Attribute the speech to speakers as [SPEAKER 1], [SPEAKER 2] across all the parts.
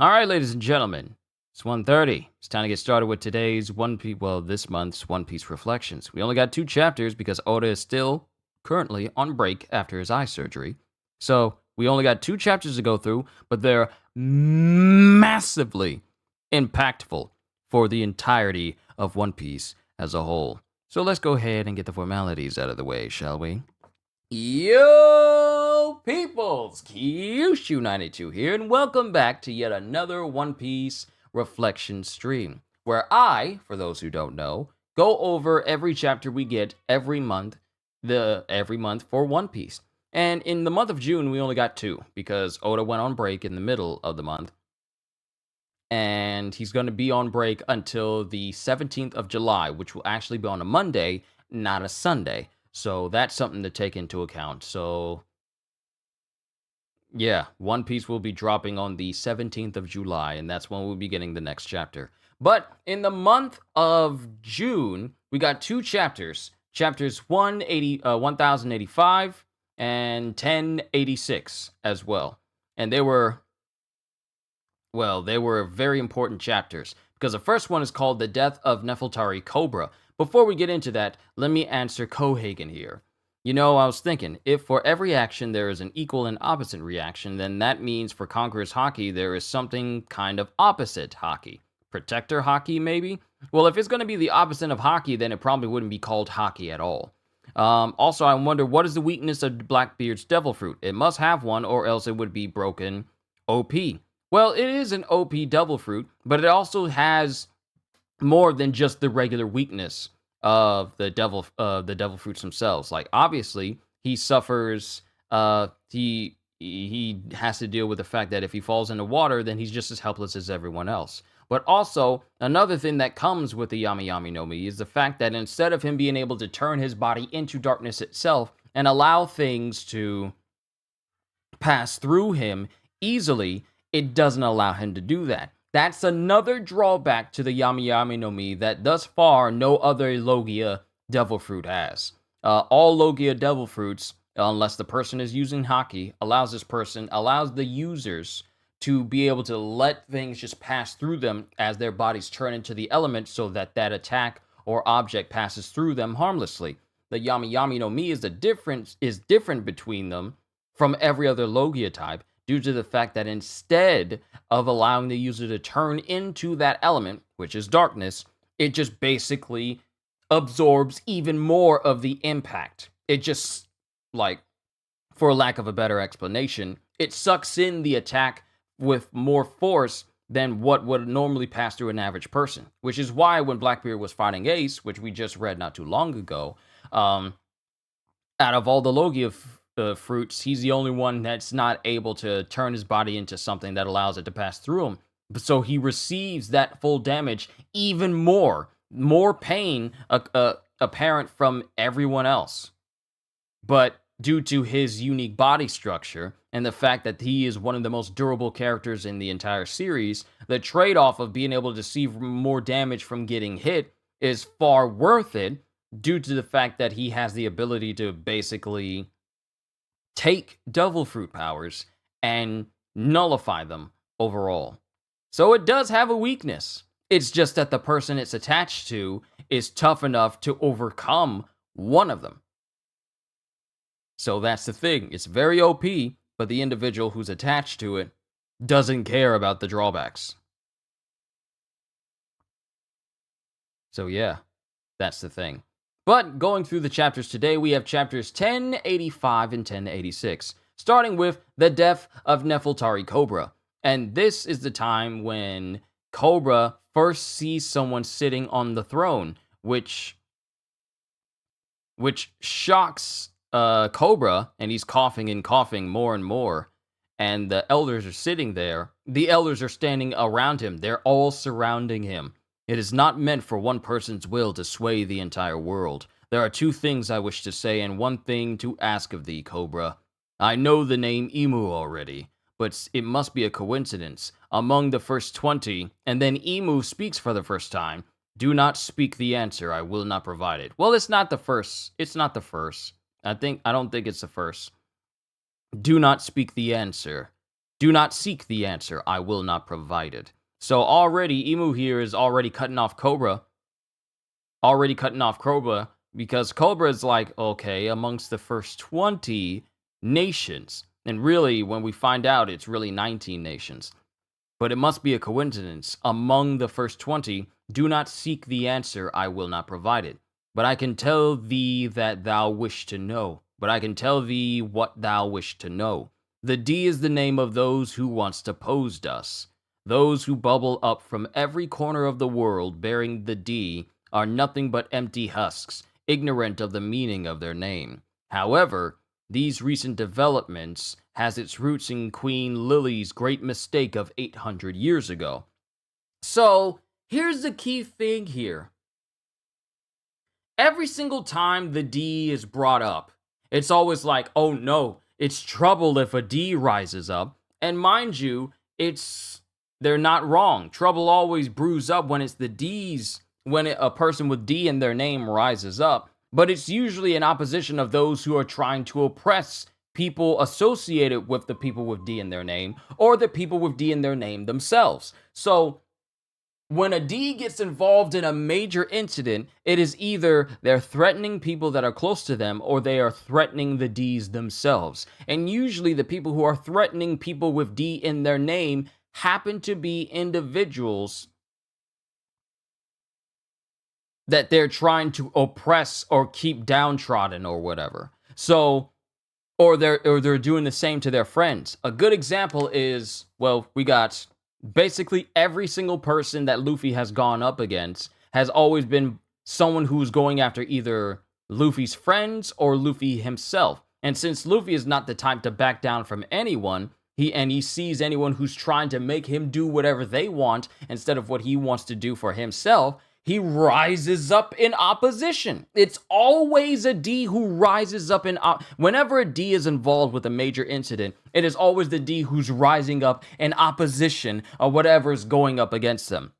[SPEAKER 1] All right, ladies and gentlemen, it's 1:30. It's time to get started with today's this month's One Piece reflections. We only got 2 chapters because Oda is still currently on break after his eye surgery. So we only got 2 chapters to go through, but they're massively impactful for the entirety of One Piece as a whole. So let's go ahead and get the formalities out of the way, shall we? Yo, peoples! Kyushu92 here, and welcome back to yet another One Piece reflection stream, where I, for those who don't know, go over every chapter we get every month for One Piece. And in the month of June, we only got 2, because Oda went on break in the middle of the month, and he's going to be on break until the 17th of July, which will actually be on a Monday, not a Sunday. So that's something to take into account. So, yeah, One Piece will be dropping on the 17th of July, and that's when we'll be getting the next chapter. But in the month of June, we got 2 chapters. Chapters 1085 and 1086 as well. And they were very important chapters, because the first one is called The Death of Nefeltari Cobra. Before we get into that, let me answer Kohagen here. You know, I was thinking, if for every action there is an equal and opposite reaction, then that means for Conqueror's Haki there is something kind of opposite Haki. Protector Haki, maybe? Well, if it's going to be the opposite of Haki, then it probably wouldn't be called Haki at all. Also, I wonder, what is the weakness of Blackbeard's Devil Fruit? It must have one, or else it would be broken OP. Well, it is an OP Devil Fruit, but it also has more than just the regular weakness of the devil fruits themselves. Like, obviously, he suffers. He has to deal with the fact that if he falls into water, then he's just as helpless as everyone else. But also, another thing that comes with the Yami Yami no Mi is the fact that instead of him being able to turn his body into darkness itself and allow things to pass through him easily, it doesn't allow him to do that. That's another drawback to the Yami Yami no Mi that thus far no other Logia Devil Fruit has. All Logia Devil Fruits, unless the person is using Haki, allows the users to be able to let things just pass through them as their bodies turn into the element, so that attack or object passes through them harmlessly. The Yami Yami no Mi is different between them from every other Logia type, due to the fact that instead of allowing the user to turn into that element, which is darkness, it just basically absorbs even more of the impact. It just, like, for lack of a better explanation, it sucks in the attack with more force than what would normally pass through an average person. Which is why when Blackbeard was fighting Ace, which we just read not too long ago, out of all the Logia fruits, he's the only one that's not able to turn his body into something that allows it to pass through him. So he receives that full damage, even more pain apparent from everyone else. But due to his unique body structure and the fact that he is one of the most durable characters in the entire series, the trade-off of being able to see more damage from getting hit is far worth it, due to the fact that he has the ability to basically take Devil Fruit powers and nullify them overall. So it does have a weakness. It's just that the person it's attached to is tough enough to overcome one of them. So that's the thing. It's very OP, but the individual who's attached to it doesn't care about the drawbacks. So yeah, that's the thing. But going through the chapters today, we have chapters 1085 and 1086, starting with the death of Nefeltari Cobra. And this is the time when Cobra first sees someone sitting on the throne, which shocks Cobra, and he's coughing and coughing more and more. And the elders are sitting there. The elders are standing around him. They're all surrounding him. It is not meant for one person's will to sway the entire world. There are 2 things I wish to say, and 1 thing to ask of thee, Cobra. I know the name Imu already, but it must be a coincidence. Among the first 20, and then Imu speaks for the first time. Do not speak the answer, I will not provide it. Well, it's not the first. I don't think it's the first. Do not speak the answer. Do not seek the answer. I will not provide it. So already, Emu here is already cutting off Cobra. Already cutting off Cobra because Cobra is like, okay, amongst the first 20 nations. And really, when we find out, it's really 19 nations. But it must be a coincidence. Among the first 20, do not seek the answer, I will not provide it. But I can tell thee that thou wish to know. But I can tell thee what thou wish to know. The D is the name of those who once opposed us. Those who bubble up from every corner of the world bearing the D are nothing but empty husks, ignorant of the meaning of their name. However, these recent developments has its roots in Queen Lily's great mistake of 800 years ago. So, here's the key thing here. Every single time the D is brought up, it's always like, oh no, it's trouble if a D rises up. And mind you, they're not wrong. Trouble always brews up when it's the D's, when a person with D in their name rises up. But it's usually in opposition of those who are trying to oppress people associated with the people with D in their name, or the people with D in their name themselves. So when a D gets involved in a major incident, it is either they're threatening people that are close to them, or they are threatening the Ds themselves. And usually the people who are threatening people with D in their name happen to be individuals that they're trying to oppress or keep downtrodden or whatever. So, or they're doing the same to their friends. A good example is, well, we got basically every single person that Luffy has gone up against has always been someone who's going after either Luffy's friends or Luffy himself. And since Luffy is not the type to back down from anyone, he sees anyone who's trying to make him do whatever they want instead of what he wants to do for himself, he rises up in opposition. It's always a D who rises up whenever a D is involved with a major incident, it is always the D who's rising up in opposition of whatever's going up against them.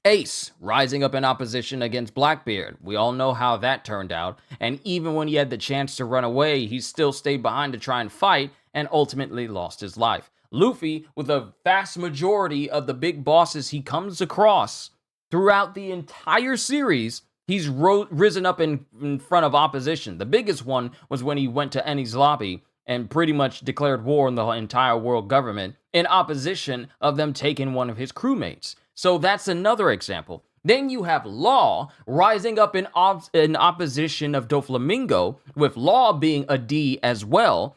[SPEAKER 1] Ace, rising up in opposition against Blackbeard. We all know how that turned out. And even when he had the chance to run away, he still stayed behind to try and fight and ultimately lost his life. Luffy, with a vast majority of the big bosses he comes across throughout the entire series, he's risen up in front of opposition. The biggest one was when he went to Enies Lobby and pretty much declared war on the entire world government in opposition of them taking one of his crewmates. So that's another example. Then you have Law rising up in opposition of Doflamingo, with Law being a D as well.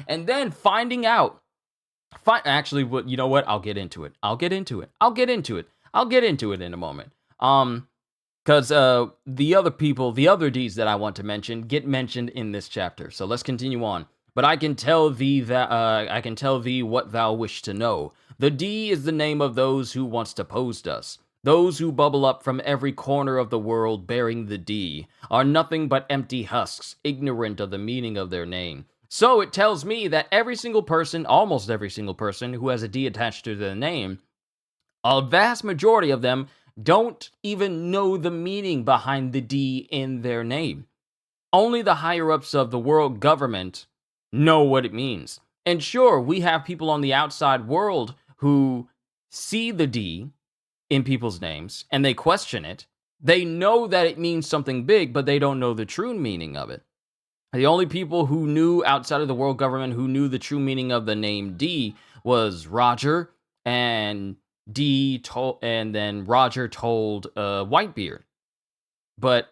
[SPEAKER 1] And then finding out. Actually, you know what? I'll get into it in a moment. Because the other D's that I want to mention get mentioned in this chapter. So let's continue on. But I can tell thee what thou wish to know. The D is the name of those who once opposed us. Those who bubble up from every corner of the world bearing the D are nothing but empty husks, ignorant of the meaning of their name. So it tells me that almost every single person who has a D attached to their name, a vast majority of them don't even know the meaning behind the D in their name. Only the higher-ups of the world government know what it means. And sure, we have people on the outside world who see the D in people's names and they question it. They know that it means something big, but they don't know the true meaning of it. The only people who knew outside of the world government who knew the true meaning of the name D was Roger, and then Roger told Whitebeard. But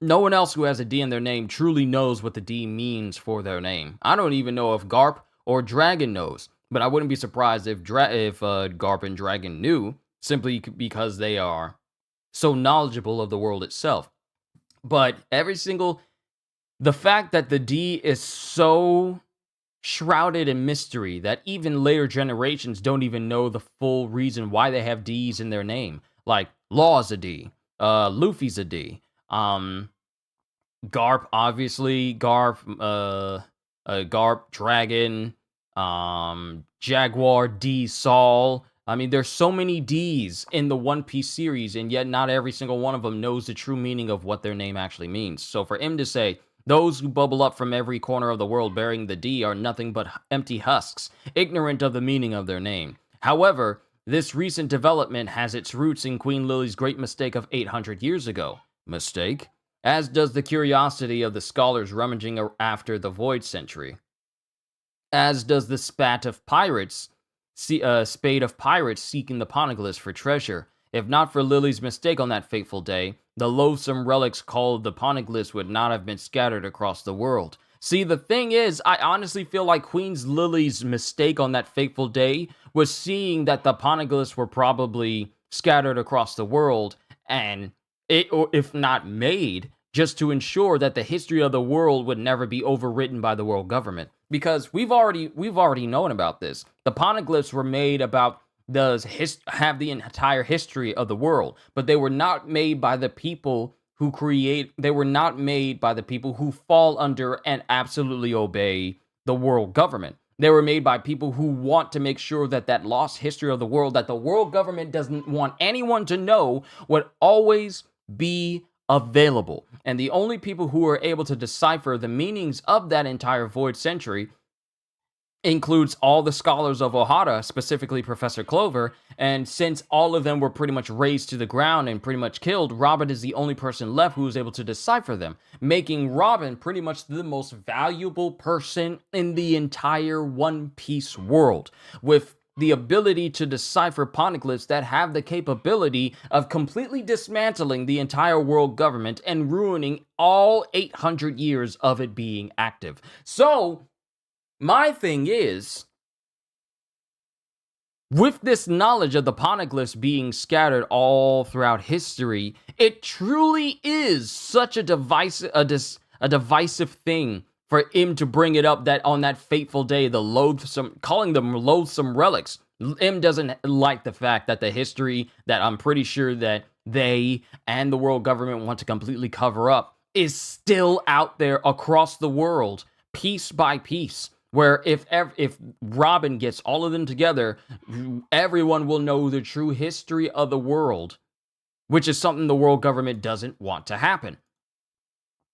[SPEAKER 1] no one else who has a D in their name truly knows what the D means for their name. I don't even know if Garp or Dragon knows, but I wouldn't be surprised if Garp and Dragon knew, simply because they are so knowledgeable of the world itself. But the fact that the D is so shrouded in mystery that even later generations don't even know the full reason why they have D's in their name. Like, Law's a D, Luffy's a D, Garp, obviously, Garp, Dragon, Jaguar, D, Saul. I mean, there's so many D's in the One Piece series, and yet not every single one of them knows the true meaning of what their name actually means. So for him to say, Those who bubble up from every corner of the world bearing the D are nothing but empty husks, ignorant of the meaning of their name. However, this recent development has its roots in Queen Lily's great mistake of 800 years ago. Mistake? As does the curiosity of the scholars rummaging after the Void Century. As does the spade of pirates seeking the Poneglyphs for treasure. If not for Lily's mistake on that fateful day, the loathsome relics called the Poneglyphs would not have been scattered across the world. See, the thing is, I honestly feel like Queen Lily's mistake on that fateful day was seeing that the Poneglyphs were probably scattered across the world, and it, or if not made, just to ensure that the history of the world would never be overwritten by the world government. Because we've already known about this. The Poneglyphs were made about have the entire history of the world, but they were not made by the people who they were not made by the people who fall under and absolutely obey the world government. They were made by people who want to make sure that that lost history of the world that the world government doesn't want anyone to know would always be available. And the only people who are able to decipher the meanings of that entire Void Century includes all the scholars of Ohara, specifically Professor Clover, and since all of them were pretty much razed to the ground and pretty much killed, Robin is the only person left who is able to decipher them, making Robin pretty much the most valuable person in the entire One Piece world, with the ability to decipher poneglyphs that have the capability of completely dismantling the entire world government and ruining all 800 years of it being active. So, my thing is, with this knowledge of the poneglyphs being scattered all throughout history, it truly is such a divisive thing for him to bring it up that on that fateful day, calling them loathsome relics. M doesn't like the fact that the history that I'm pretty sure that they and the world government want to completely cover up is still out there across the world, piece by piece. Where if Robin gets all of them together, everyone will know the true history of the world, which is something the world government doesn't want to happen.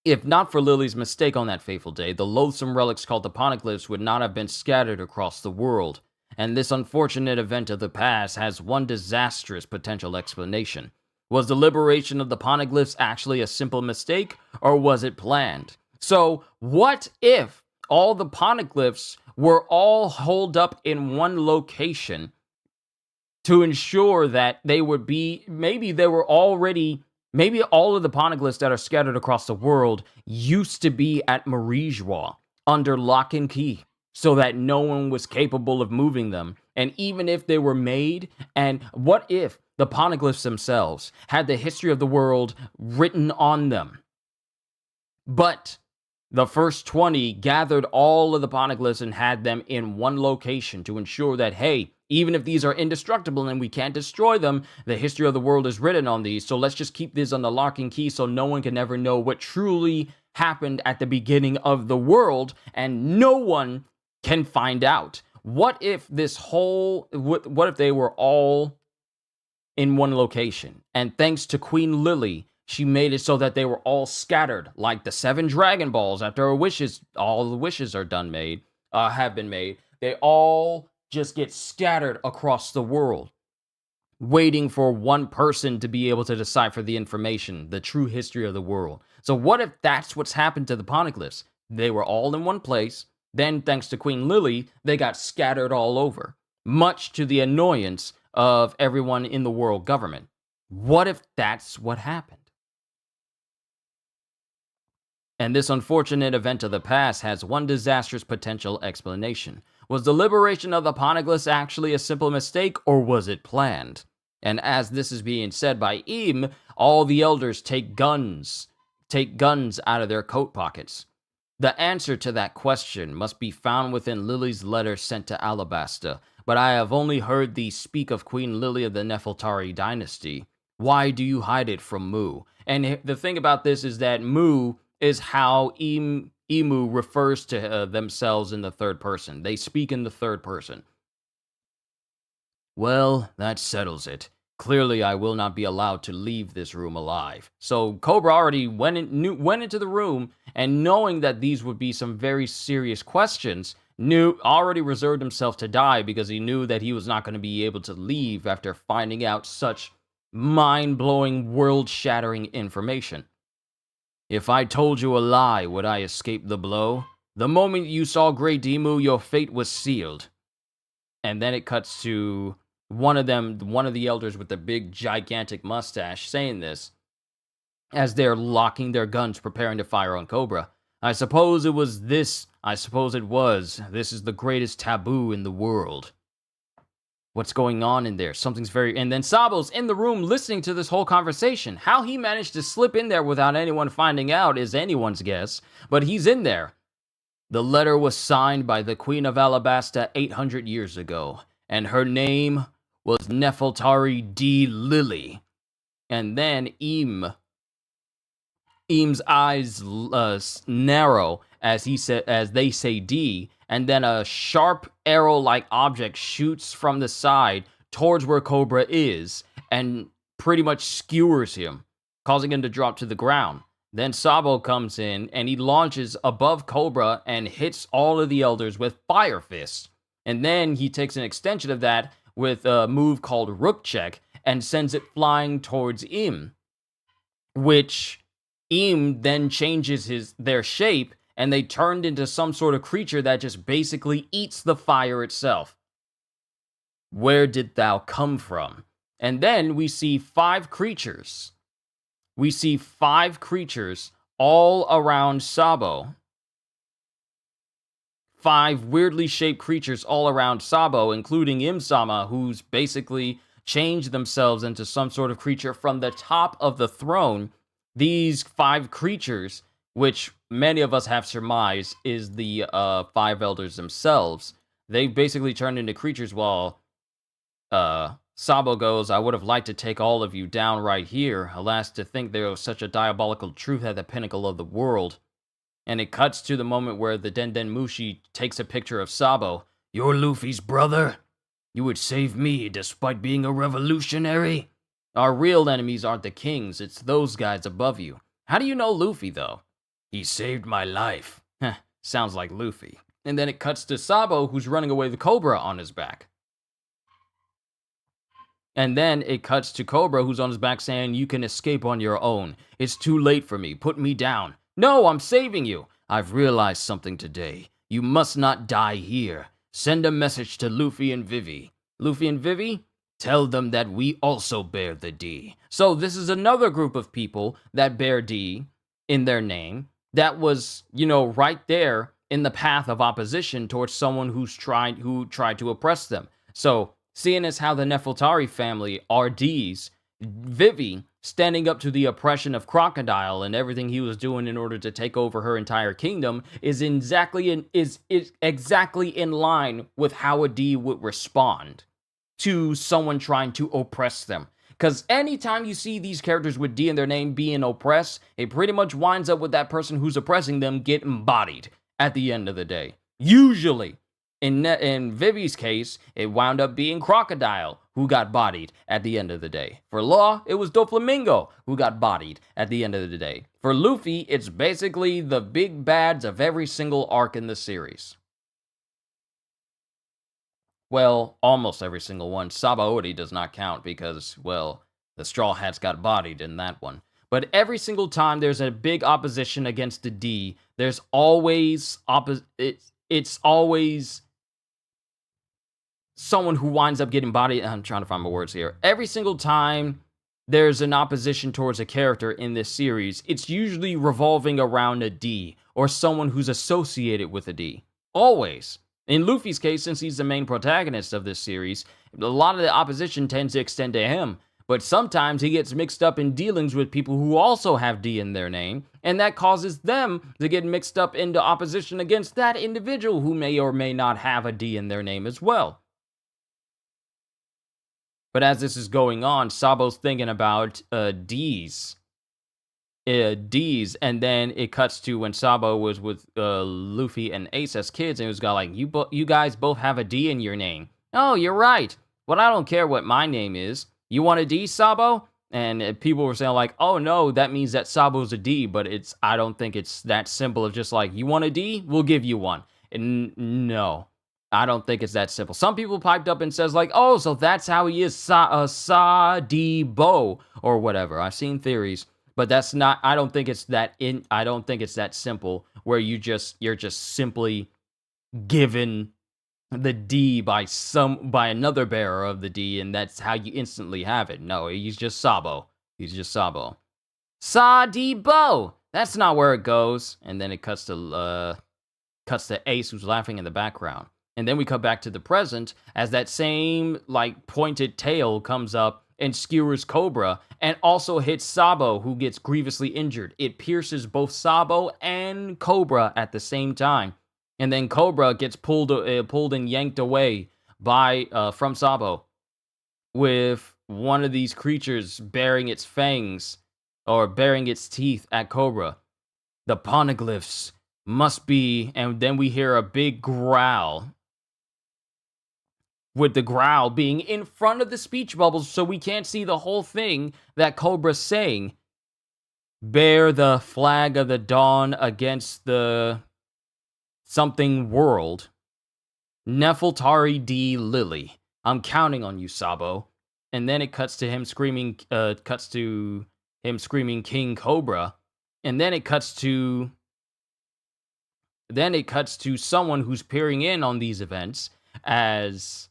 [SPEAKER 1] If not for Lily's mistake on that fateful day, the loathsome relics called the Poneglyphs would not have been scattered across the world. And this unfortunate event of the past has one disastrous potential explanation. Was the liberation of the Poneglyphs actually a simple mistake, or was it planned? So, what if all the Poneglyphs were all holed up in one location to ensure that they would be, maybe all of the Poneglyphs that are scattered across the world used to be at Marijois under lock and key, so that no one was capable of moving them. And even if they were made, and what if the Poneglyphs themselves had the history of the world written on them, but the first 20 gathered all of the Poneglyphs and had them in one location to ensure that, hey, even if these are indestructible and we can't destroy them, the history of the world is written on these, so let's just keep this on the lock and key so no one can ever know what truly happened at the beginning of the world, and no one can find out. What if what if they were all in one location, and thanks to Queen Lily, she made it so that they were all scattered, like the 7 Dragon Balls. After all the wishes are have been made. They all just get scattered across the world, waiting for one person to be able to decipher the information, the true history of the world. So what if that's what's happened to the Poneglyphs? They were all in one place. Then, thanks to Queen Lily, they got scattered all over, much to the annoyance of everyone in the world government. What if that's what happened? And this unfortunate event of the past has one disastrous potential explanation. Was the liberation of the Poneglyphs actually a simple mistake, or was it planned? And as this is being said by Im, all the elders take guns out of their coat pockets. The answer to that question must be found within Lily's letter sent to Alabasta, but I have only heard thee speak of Queen Lily of the Nefeltari dynasty. Why do you hide it from Mu? And the thing about this is that Mu is how Imu refers to themselves in the third person. They speak in the third person. Well, that settles it. Clearly, I will not be allowed to leave this room alive. So Cobra already went into the room, and knowing that these would be some very serious questions, already reserved himself to die because he knew that he was not going to be able to leave after finding out such mind-blowing, world-shattering information. If I told you a lie, would I escape the blow? The moment you saw Great Demu, your fate was sealed. And then it cuts to one of the elders with the big, gigantic mustache saying this as they're locking their guns, preparing to fire on Cobra. I suppose it was this. I suppose it was. This is the greatest taboo in the world. What's going on in there? Something's very... And then Sabo's in the room listening to this whole conversation. How he managed to slip in there without anyone finding out is anyone's guess, but he's in there. The letter was signed by the Queen of Alabasta 800 years ago, and her name was Nefeltari D. Lily. And then Eam's eyes narrow as they say D, and then a sharp arrow-like object shoots from the side towards where Cobra is and pretty much skewers him, causing him to drop to the ground. Then Sabo comes in and he launches above Cobra and hits all of the elders with Fire Fist. And then he takes an extension of that with a move called Rook Check and sends it flying towards Im, which Im then changes their shape, and they turned into some sort of creature that just basically eats the fire itself. Where did thou come from? And then we see 5 creatures. We see 5 creatures all around Sabo. 5 weirdly shaped creatures all around Sabo, including Im-sama, who's basically changed themselves into some sort of creature from the top of the throne. These 5 creatures, which many of us have surmised is the 5 elders themselves, they basically turned into creatures while Sabo goes, I would have liked to take all of you down right here. Alas, to think there was such a diabolical truth at the pinnacle of the world. And it cuts to the moment where the Denden Mushi takes a picture of Sabo. You're Luffy's brother? You would save me despite being a revolutionary? Our real enemies aren't the kings, it's those guys above you. How do you know Luffy, though? He saved my life. Heh, sounds like Luffy. And then it cuts to Sabo, who's running away with Cobra on his back. And then it cuts to Cobra, who's on his back saying, you can escape on your own. It's too late for me. Put me down. No, I'm saving you. I've realized something today. You must not die here. Send a message to Luffy and Vivi. Luffy and Vivi? Tell them that we also bear the D. So this is another group of people that bear D in their name that was, right there in the path of opposition towards someone who tried to oppress them. So, seeing as how the Nefeltari family are Ds, Vivi standing up to the oppression of Crocodile and everything he was doing in order to take over her entire kingdom is exactly in line with how a D would respond to someone trying to oppress them. Because anytime you see these characters with D in their name being oppressed, it pretty much winds up with that person who's oppressing them getting bodied at the end of the day. Usually. In Vivi's case, it wound up being Crocodile who got bodied at the end of the day. For Law, it was Doflamingo who got bodied at the end of the day. For Luffy, it's basically the big bads of every single arc in the series. Well, almost every single one. Sabaody does not count because, well, the Straw Hats got bodied in that one. But every single time there's a big opposition against the D, there's always it's always someone who winds up getting bodied. I'm trying to find my words here. Every single time there's an opposition towards a character in this series, it's usually revolving around a D or someone who's associated with a D. Always. In Luffy's case, since he's the main protagonist of this series, a lot of the opposition tends to extend to him, but sometimes he gets mixed up in dealings with people who also have D in their name, and that causes them to get mixed up into opposition against that individual who may or may not have a D in their name as well. But as this is going on, Sabo's thinking about D's, and then it cuts to when Sabo was with Luffy and Ace as kids, and he was like, you guys both have a D in your name. Oh, you're right. Well, I don't care what my name is. You want a D, Sabo? And people were saying like, oh no, that means that Sabo's a D, but I don't think it's that simple of just like, you want a D? We'll give you one. And no, I don't think it's that simple. Some people piped up and says like, oh, so that's how he is Sa-D-Bo or whatever. I've seen theories, but that's not, I don't think it's that simple where you're just simply given the D by another bearer of the D, and that's how you instantly have it. No, he's just Sabo. He's just Sabo. Sa-D-Bo! That's not where it goes. And then it cuts to Ace, who's laughing in the background. And then we cut back to the present as that same like pointed tail comes up and skewers Cobra and also hits Sabo, who gets grievously injured. It pierces both Sabo and Cobra at the same time. And then Cobra gets pulled and yanked away from Sabo, with one of these creatures bearing its fangs or bearing its teeth at Cobra. The poneglyphs must be, and then we hear a big growl, with the growl being in front of the speech bubbles so we can't see the whole thing that Cobra's saying. Bear the flag of the dawn against the something world. Nefeltari D. Lily. I'm counting on you, Sabo. And then it cuts to him screaming King Cobra. And then it cuts to someone who's peering in on these events as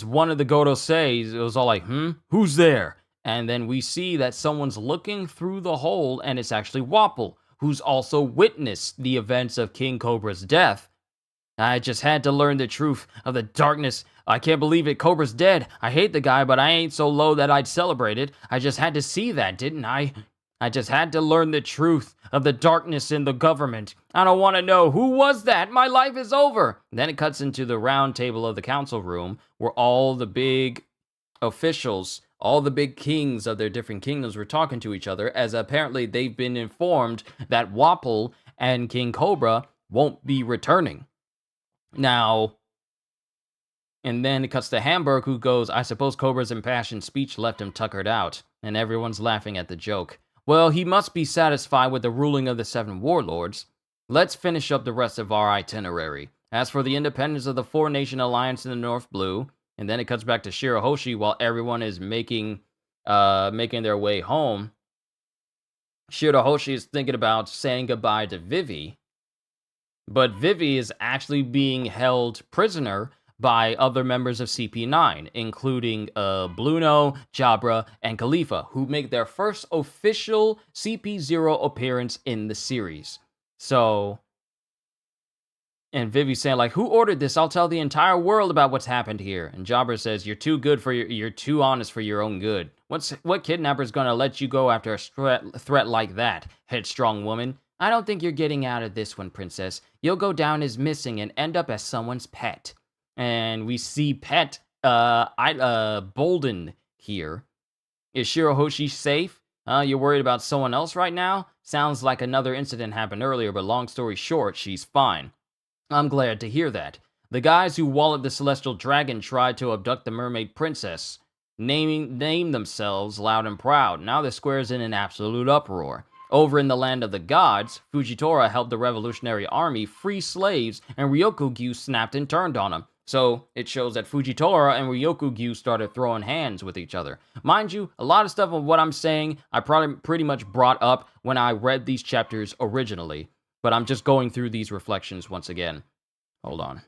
[SPEAKER 1] one of the Godosei. It was all like, who's there? And then we see that someone's looking through the hole, and it's actually Wapol, who's also witnessed the events of King Cobra's death. I just had to learn the truth of the darkness. I can't believe it. Cobra's dead. I hate the guy, but I ain't so low that I'd celebrate it. I just had to see that, didn't I? I just had to learn the truth of the darkness in the government. I don't want to know. Who was that? My life is over. Then it cuts into the round table of the council room where all the big officials, all the big kings of their different kingdoms were talking to each other, as apparently they've been informed that Wapol and King Cobra won't be returning. Now, and then it cuts to Hamburg, who goes, I suppose Cobra's impassioned speech left him tuckered out, and everyone's laughing at the joke. Well, he must be satisfied with the ruling of the 7 warlords. Let's finish up the rest of our itinerary. As for the independence of the 4-nation alliance in the North Blue, and then it cuts back to Shirahoshi while everyone is making their way home. Shirahoshi is thinking about saying goodbye to Vivi, but Vivi is actually being held prisoner by other members of CP9, including Bluno, Jabra, and Khalifa, who make their first official CP0 appearance in the series. So, and Vivi's saying like, who ordered this? I'll tell the entire world about what's happened here. And Jabra says, you're too honest for your own good. What kidnapper's gonna let you go after a threat like that, headstrong woman? I don't think you're getting out of this one, princess. You'll go down as missing and end up as someone's pet. And we see Pet Bolden here. Is Shirahoshi safe? You're worried about someone else right now? Sounds like another incident happened earlier, but long story short, she's fine. I'm glad to hear that. The guys who walloped the Celestial Dragon tried to abduct the Mermaid Princess, named themselves loud and proud. Now the square's in an absolute uproar. Over in the land of the gods, Fujitora helped the revolutionary army free slaves, and Ryokugyu snapped and turned on him. So it shows that Fujitora and Ryokugyu started throwing hands with each other. Mind you, a lot of stuff of what I'm saying, I probably pretty much brought up when I read these chapters originally. But I'm just going through these reflections once again. Hold on.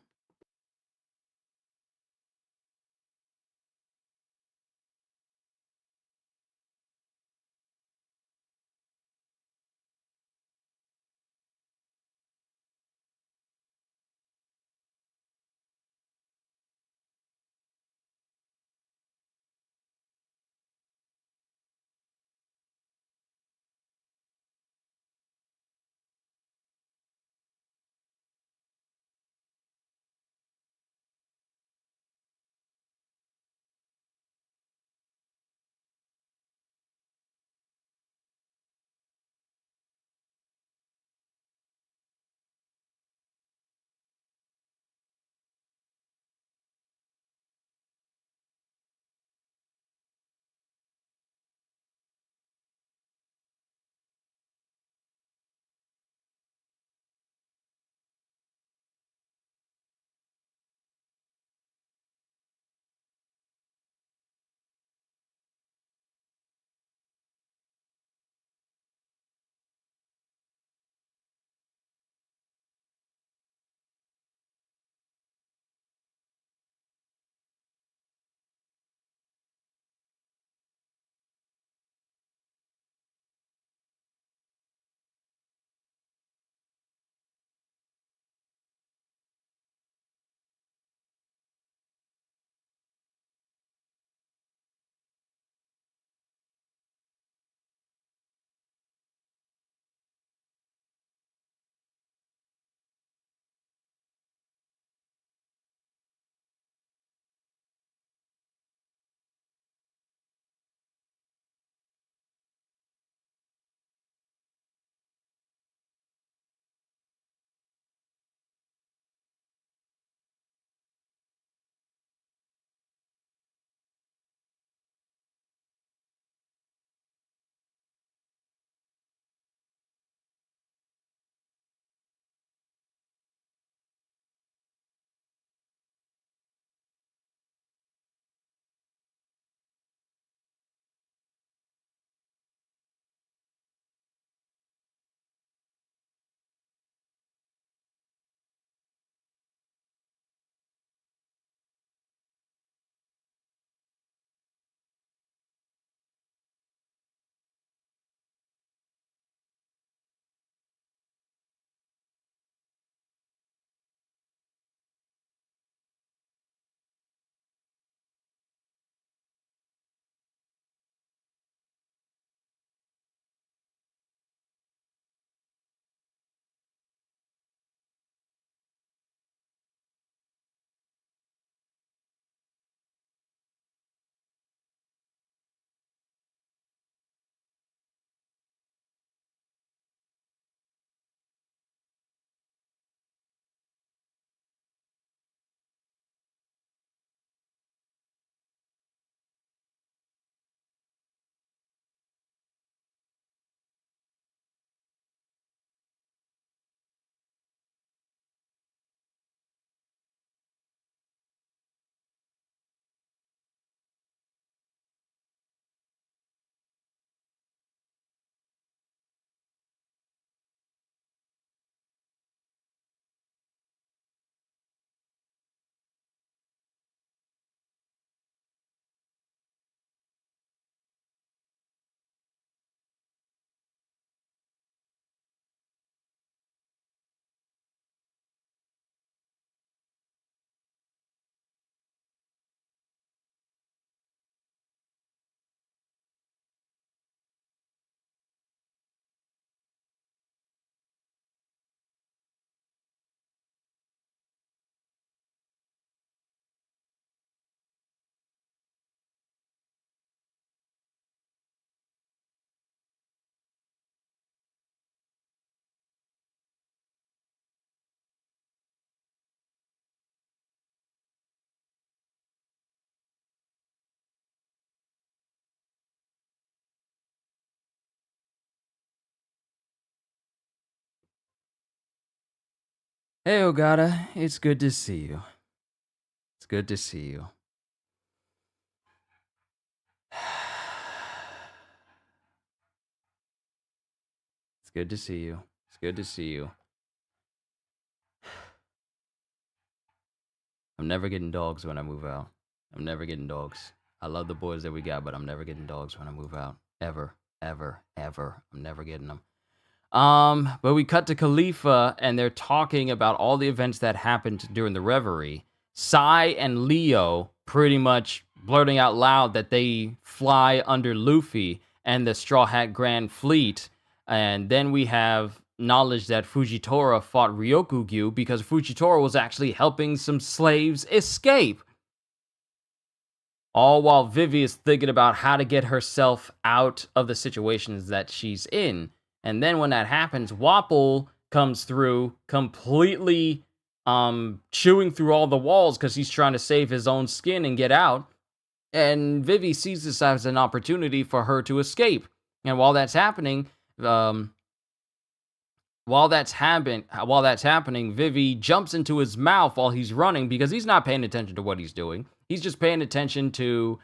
[SPEAKER 1] Hey, Ogata, it's good to see you. It's good to see you. It's good to see you. It's good to see you. I'm never getting dogs when I move out. I'm never getting dogs. I love the boys that we got, but I'm never getting dogs when I move out. Ever, ever, ever. I'm never getting them. But we cut to Khalifa, and they're talking about all the events that happened during the reverie. Sai and Leo pretty much blurting out loud that they fly under Luffy and the Straw Hat Grand Fleet. And then we have knowledge that Fujitora fought Ryokugyu because Fujitora was actually helping some slaves escape. All while Vivi is thinking about how to get herself out of the situations that she's in. And then when that happens, Wapol comes through completely chewing through all the walls because he's trying to save his own skin and get out. And Vivi sees this as an opportunity for her to escape. And while that's happening, Vivi jumps into his mouth while he's running because he's not paying attention to what he's doing. He's just paying attention to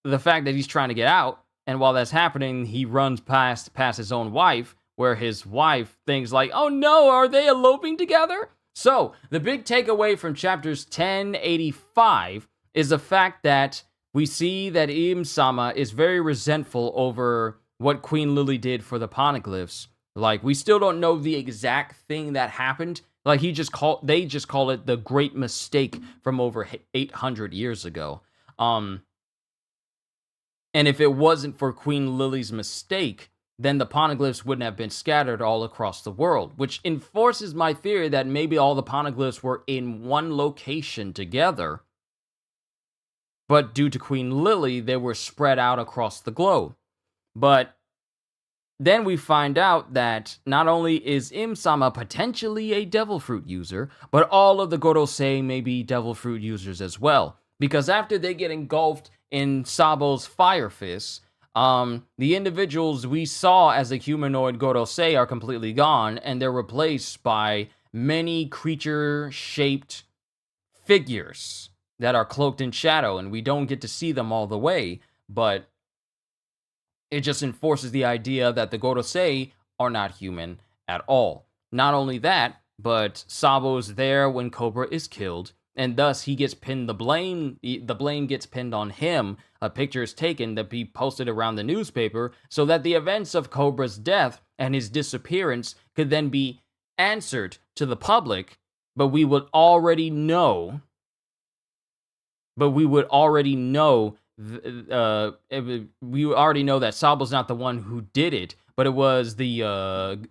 [SPEAKER 1] the fact that he's trying to get out. And while that's happening, he runs past his own wife, where his wife thinks like, "Oh no, are they eloping together?" So the big takeaway from chapters 1085 is the fact that we see that Im-sama is very resentful over what Queen Lily did for the poneglyphs. Like, we still don't know the exact thing that happened. Like, they just call it the great mistake from over 800 years ago. And if it wasn't for Queen Lily's mistake, then the poneglyphs wouldn't have been scattered all across the world, which enforces my theory that maybe all the poneglyphs were in one location together, but due to Queen Lily, they were spread out across the globe. But then we find out that not only is Im-sama potentially a devil fruit user, but all of the Gorosei may be devil fruit users as well. Because after they get engulfed in Sabo's fire fist, the individuals we saw as a humanoid Gorosei are completely gone, and they're replaced by many creature-shaped figures that are cloaked in shadow, and we don't get to see them all the way, but it just enforces the idea that the Gorosei are not human at all. Not only that, but Sabo's there when Cobra is killed, and thus he gets pinned the blame gets pinned on him. A picture is taken to be posted around the newspaper so that the events of Cobra's death and his disappearance could then be answered to the public, but we would already know we already know that Sabo's not the one who did it, but it was the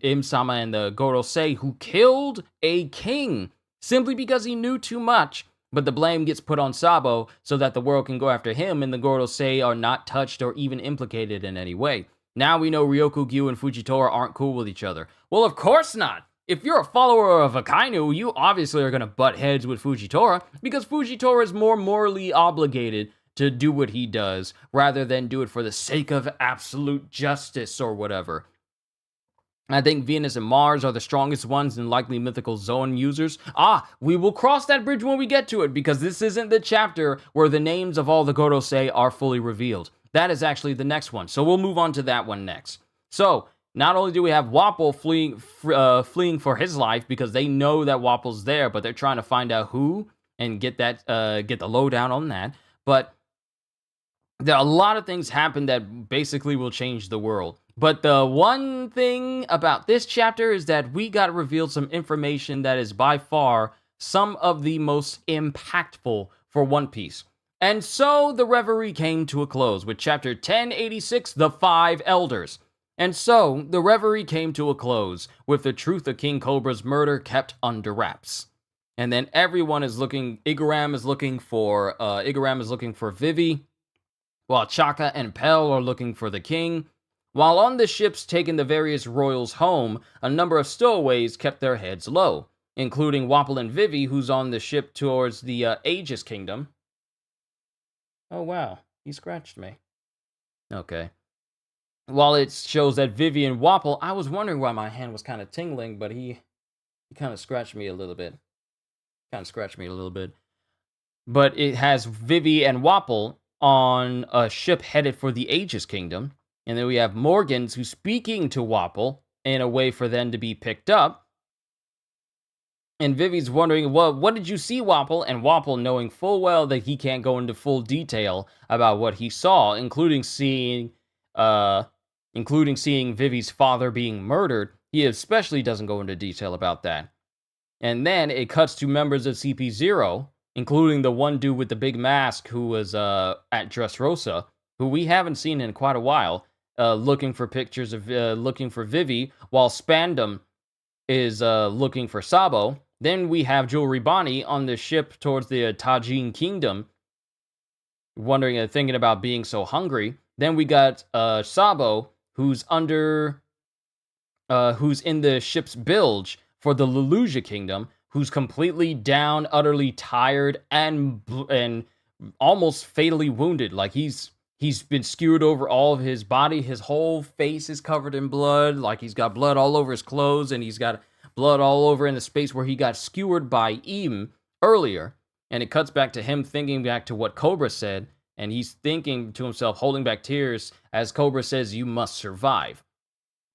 [SPEAKER 1] Im-sama and the Gorosei who killed a king simply because he knew too much. But the blame gets put on Sabo so that the world can go after him, and the Gorosei are not touched or even implicated in any way. Now we know Ryokugyu and Fujitora aren't cool with each other. Well, of course not. If you're a follower of Akainu, you obviously are going to butt heads with Fujitora, because Fujitora is more morally obligated to do what he does, rather than do it for the sake of absolute justice or whatever. I think Venus and Mars are the strongest ones and likely mythical Zoan users. We will cross that bridge when we get to it, because this isn't the chapter where the names of all the Gorosei are fully revealed. That is actually the next one, so we'll move on to that one next. So, not only do we have Wapol fleeing for his life because they know that Wapol's there, but they're trying to find out who and get the lowdown on that. But there are a lot of things happen that basically will change the world. But the one thing about this chapter is that we got revealed some information that is by far some of the most impactful for One Piece. And so the reverie came to a close with chapter 1086, The Five Elders. And so the reverie came to a close with the truth of King Cobra's murder kept under wraps. And then everyone is looking, Igaram is looking for Vivi, while Chaka and Pell are looking for the king. While on the ships taking the various royals home, a number of stowaways kept their heads low, including Wapol and Vivi, who's on the ship towards the Aegis Kingdom. Oh wow, he scratched me. Okay. while it shows that Vivi and Wapol, I was wondering why my hand was kind of tingling, but he kind of scratched me a little bit. But it has Vivi and Wapol on a ship headed for the Aegis Kingdom. And then we have Morgans who's speaking to Wapol in a way for them to be picked up. And Vivi's wondering, well, what did you see, Wapol? And Wapol, knowing full well that he can't go into full detail about what he saw, including seeing Vivi's father being murdered, he especially doesn't go into detail about that. And then it cuts to members of CP0, including the one dude with the big mask who was at Dressrosa, who we haven't seen in quite a while, looking for pictures of looking for Vivi, while Spandam is looking for Sabo. Then we have Jewelry Bonnie on the ship towards the Tajin Kingdom, wondering and thinking about being so hungry. Then we got Sabo, who's in the ship's bilge for the Leluja Kingdom, who's completely down, utterly tired, and almost fatally wounded. Like he's been skewered over all of his body. His whole face is covered in blood. Like he's got blood all over his clothes, and he's got blood all over in the space where he got skewered by Im earlier. And it cuts back to him thinking back to what Cobra said, and he's thinking to himself, holding back tears, as Cobra says, "You must survive."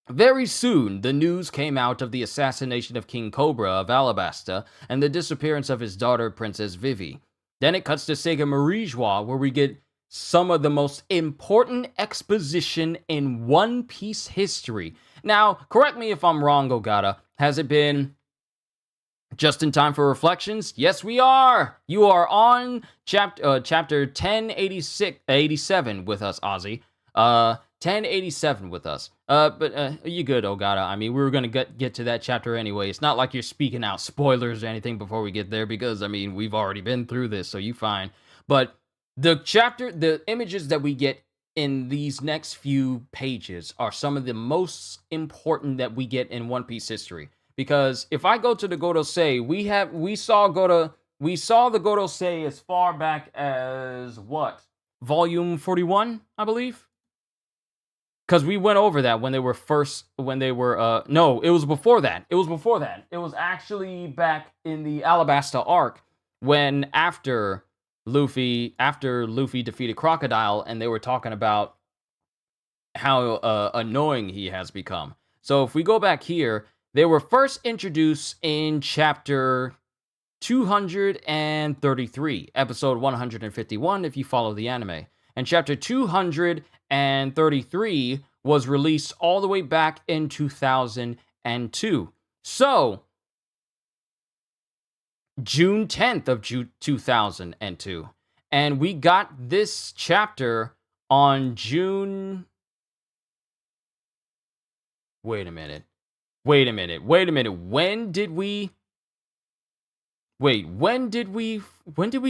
[SPEAKER 1] Very soon, the news came out of the assassination of King Cobra of Alabasta and the disappearance of his daughter, Princess Vivi. Then it cuts to Sega Marie-Joie, where we get some of the most important exposition in One Piece history. Now, correct me if I'm wrong, Ogata. Has it been just in time for reflections? Yes, we are! You are on chapter 1087 with us, Ozzy. 1087 with us. But you good, Ogata. I mean, we were going to get to that chapter anyway. It's not like you're speaking out spoilers or anything before we get there, because, I mean, we've already been through this, so you fine. But the images that we get in these next few pages are some of the most important that we get in One Piece history. Because if I go to the Gorosei, we saw the Gorosei as far back as what? Volume 41, I believe? Because we went over that when they were no, it was before that. It was actually back in the Alabasta arc, when after Luffy defeated Crocodile, and they were talking about how annoying he has become. So if we go back here, they were first introduced in chapter 233, episode 151, if you follow the anime. And chapter 233 was released all the way back in 2002. So, June 10th of 2002. And we got this chapter on June... Wait a minute. When did we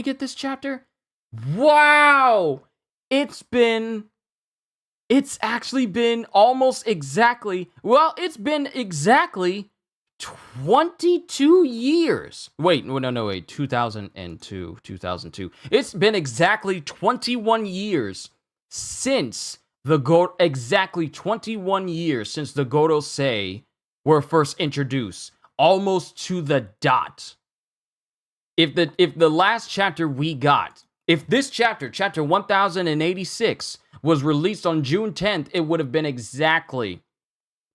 [SPEAKER 1] get this chapter? Wow! It's actually been almost exactly, it's been exactly 22 years. Wait, 2002. It's been exactly 21 years since the Gorosei were first introduced, almost to the dot. If the last chapter we got, if this chapter 1086, was released on June 10th, it would have been exactly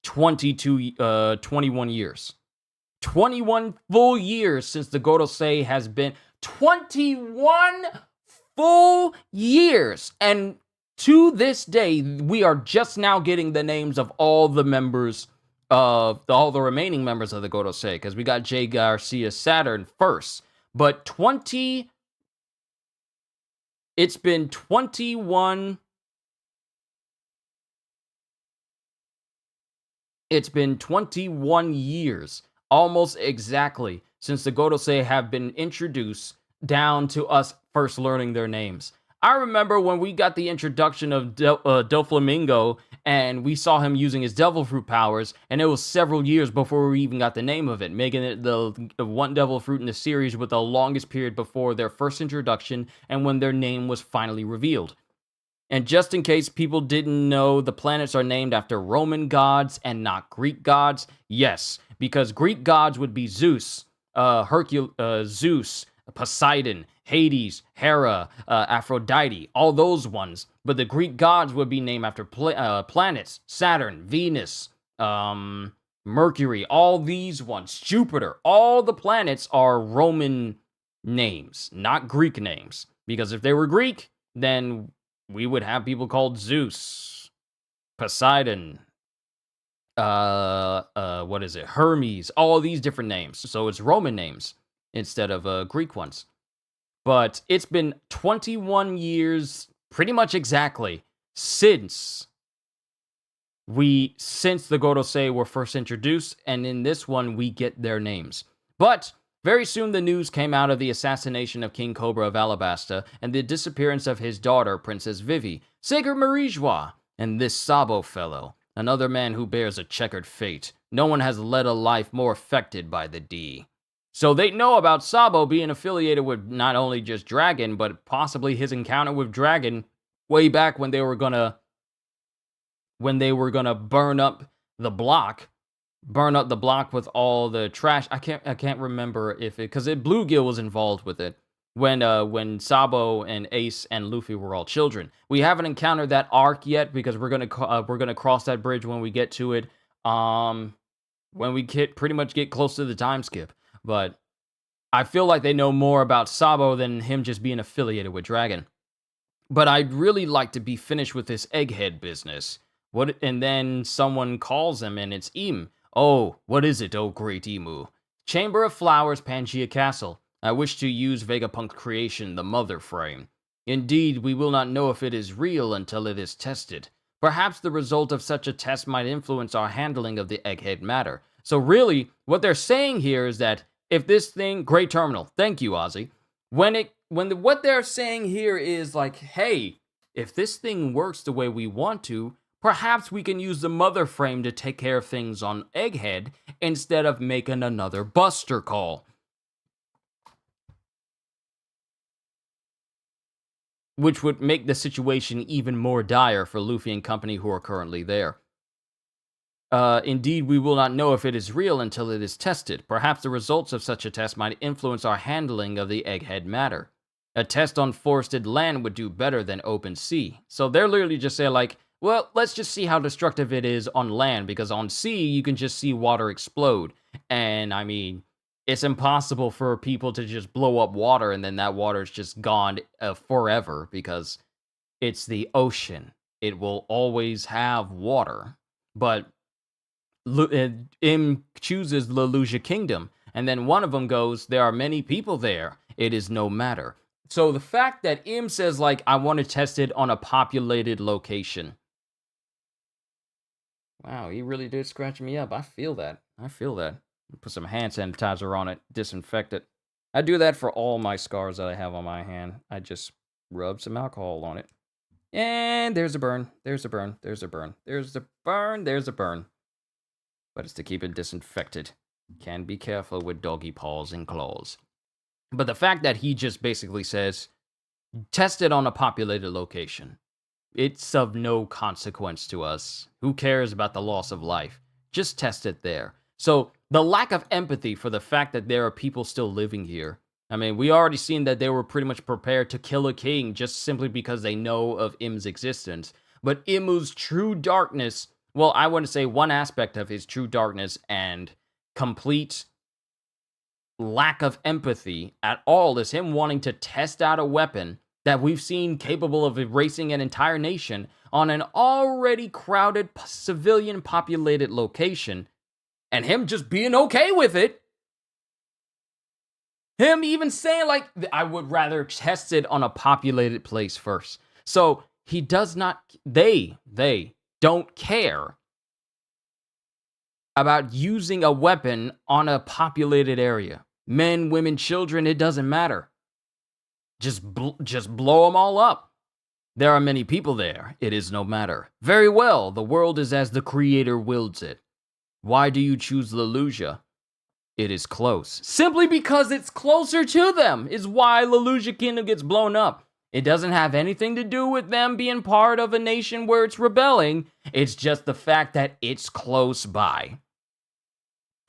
[SPEAKER 1] 21 years. 21 full years since the Gorosei has been. 21 full years! And to this day, we are just now getting the names of all the members of all the remaining members of the Gorosei, because we got Jay Garcia Saturn first. But it's been 21 years, almost exactly, since the Gorosei have been introduced down to us first learning their names. I remember when we got the introduction of Doflamingo, and we saw him using his Devil Fruit powers, and it was several years before we even got the name of it, making it the one Devil Fruit in the series with the longest period before their first introduction and when their name was finally revealed. And just in case people didn't know, the planets are named after Roman gods and not Greek gods. Yes, because Greek gods would be Zeus, Zeus, Poseidon, Hades, Hera, Aphrodite, all those ones. But the Greek gods would be named after planets: Saturn, Venus, Mercury, all these ones, Jupiter. All the planets are Roman names, not Greek names. Because if they were Greek, then we would have people called Zeus, Poseidon, what is it? Hermes, all these different names. So it's Roman names instead of Greek ones. But it's been 21 years, pretty much exactly, since the Gorosei were first introduced, and in this one, we get their names. But very soon the news came out of the assassination of King Cobra of Alabasta and the disappearance of his daughter, Princess Vivi, Sacred Marie-Joie, and this Sabo fellow, another man who bears a checkered fate. No one has led a life more affected by the D. So they know about Sabo being affiliated with not only just Dragon, but possibly his encounter with Dragon way back when they were gonna burn up the block with all the trash. I can't remember because Bluegill was involved with it when Sabo and Ace and Luffy were all children. We haven't encountered that arc yet because we're gonna cross that bridge when we get to it. When we pretty much get close to the time skip. But I feel like they know more about Sabo than him just being affiliated with Dragon. But I'd really like to be finished with this egghead business. And then someone calls him and it's Im. Oh, what is it, oh great Emu? Chamber of Flowers, Pangaea Castle. I wish to use Vegapunk's creation, the Mother Frame. Indeed, we will not know if it is real until it is tested. Perhaps the result of such a test might influence our handling of the egghead matter. So really, what they're saying here is that if this thing, Great Terminal, thank you, Ozzy. What they're saying here is like, hey, if this thing works the way we want to, perhaps we can use the Mother Frame to take care of things on Egghead instead of making another Buster Call. Which would make the situation even more dire for Luffy and company who are currently there. Indeed, we will not know if it is real until it is tested. Perhaps the results of such a test might influence our handling of the Egghead matter. A test on forested land would do better than open sea. So they're literally just saying like, well, let's just see how destructive it is on land, because on sea, you can just see water explode. And, I mean, it's impossible for people to just blow up water and then that water is just gone forever, because it's the ocean. It will always have water. But Im chooses Lelouch Kingdom, and then one of them goes, there are many people there. It is no matter. So the fact that Im says, like, I want to test it on a populated location. Wow, he really did scratch me up. I feel that. Put some hand sanitizer on it, disinfect it. I do that for all my scars that I have on my hand. I just rub some alcohol on it. And there's a burn. There's a burn. There's a burn. There's a burn. There's a burn. But it's to keep it disinfected. Can be careful with doggy paws and claws. But the fact that he just basically says, test it on a populated location. It's of no consequence to us. Who cares about the loss of life? Just test it there. So the lack of empathy for the fact that there are people still living here. I mean, we already seen that they were pretty much prepared to kill a king just simply because they know of Im's existence. But Imu's true darkness, well, I want to say one aspect of his true darkness and complete lack of empathy at all is him wanting to test out a weapon that we've seen capable of erasing an entire nation on an already crowded civilian populated location, and him just being okay with it. Him even saying, like, I would rather test it on a populated place first. So he does not, they don't care about using a weapon on a populated area. Men, women, children, it doesn't matter. Just blow them all up. There are many people there. It is no matter. Very well, the world is as the Creator wills it. Why do you choose Lelouch? It is close. Simply because it's closer to them is why Lelouch Kingdom gets blown up. It doesn't have anything to do with them being part of a nation where it's rebelling. It's just the fact that it's close by.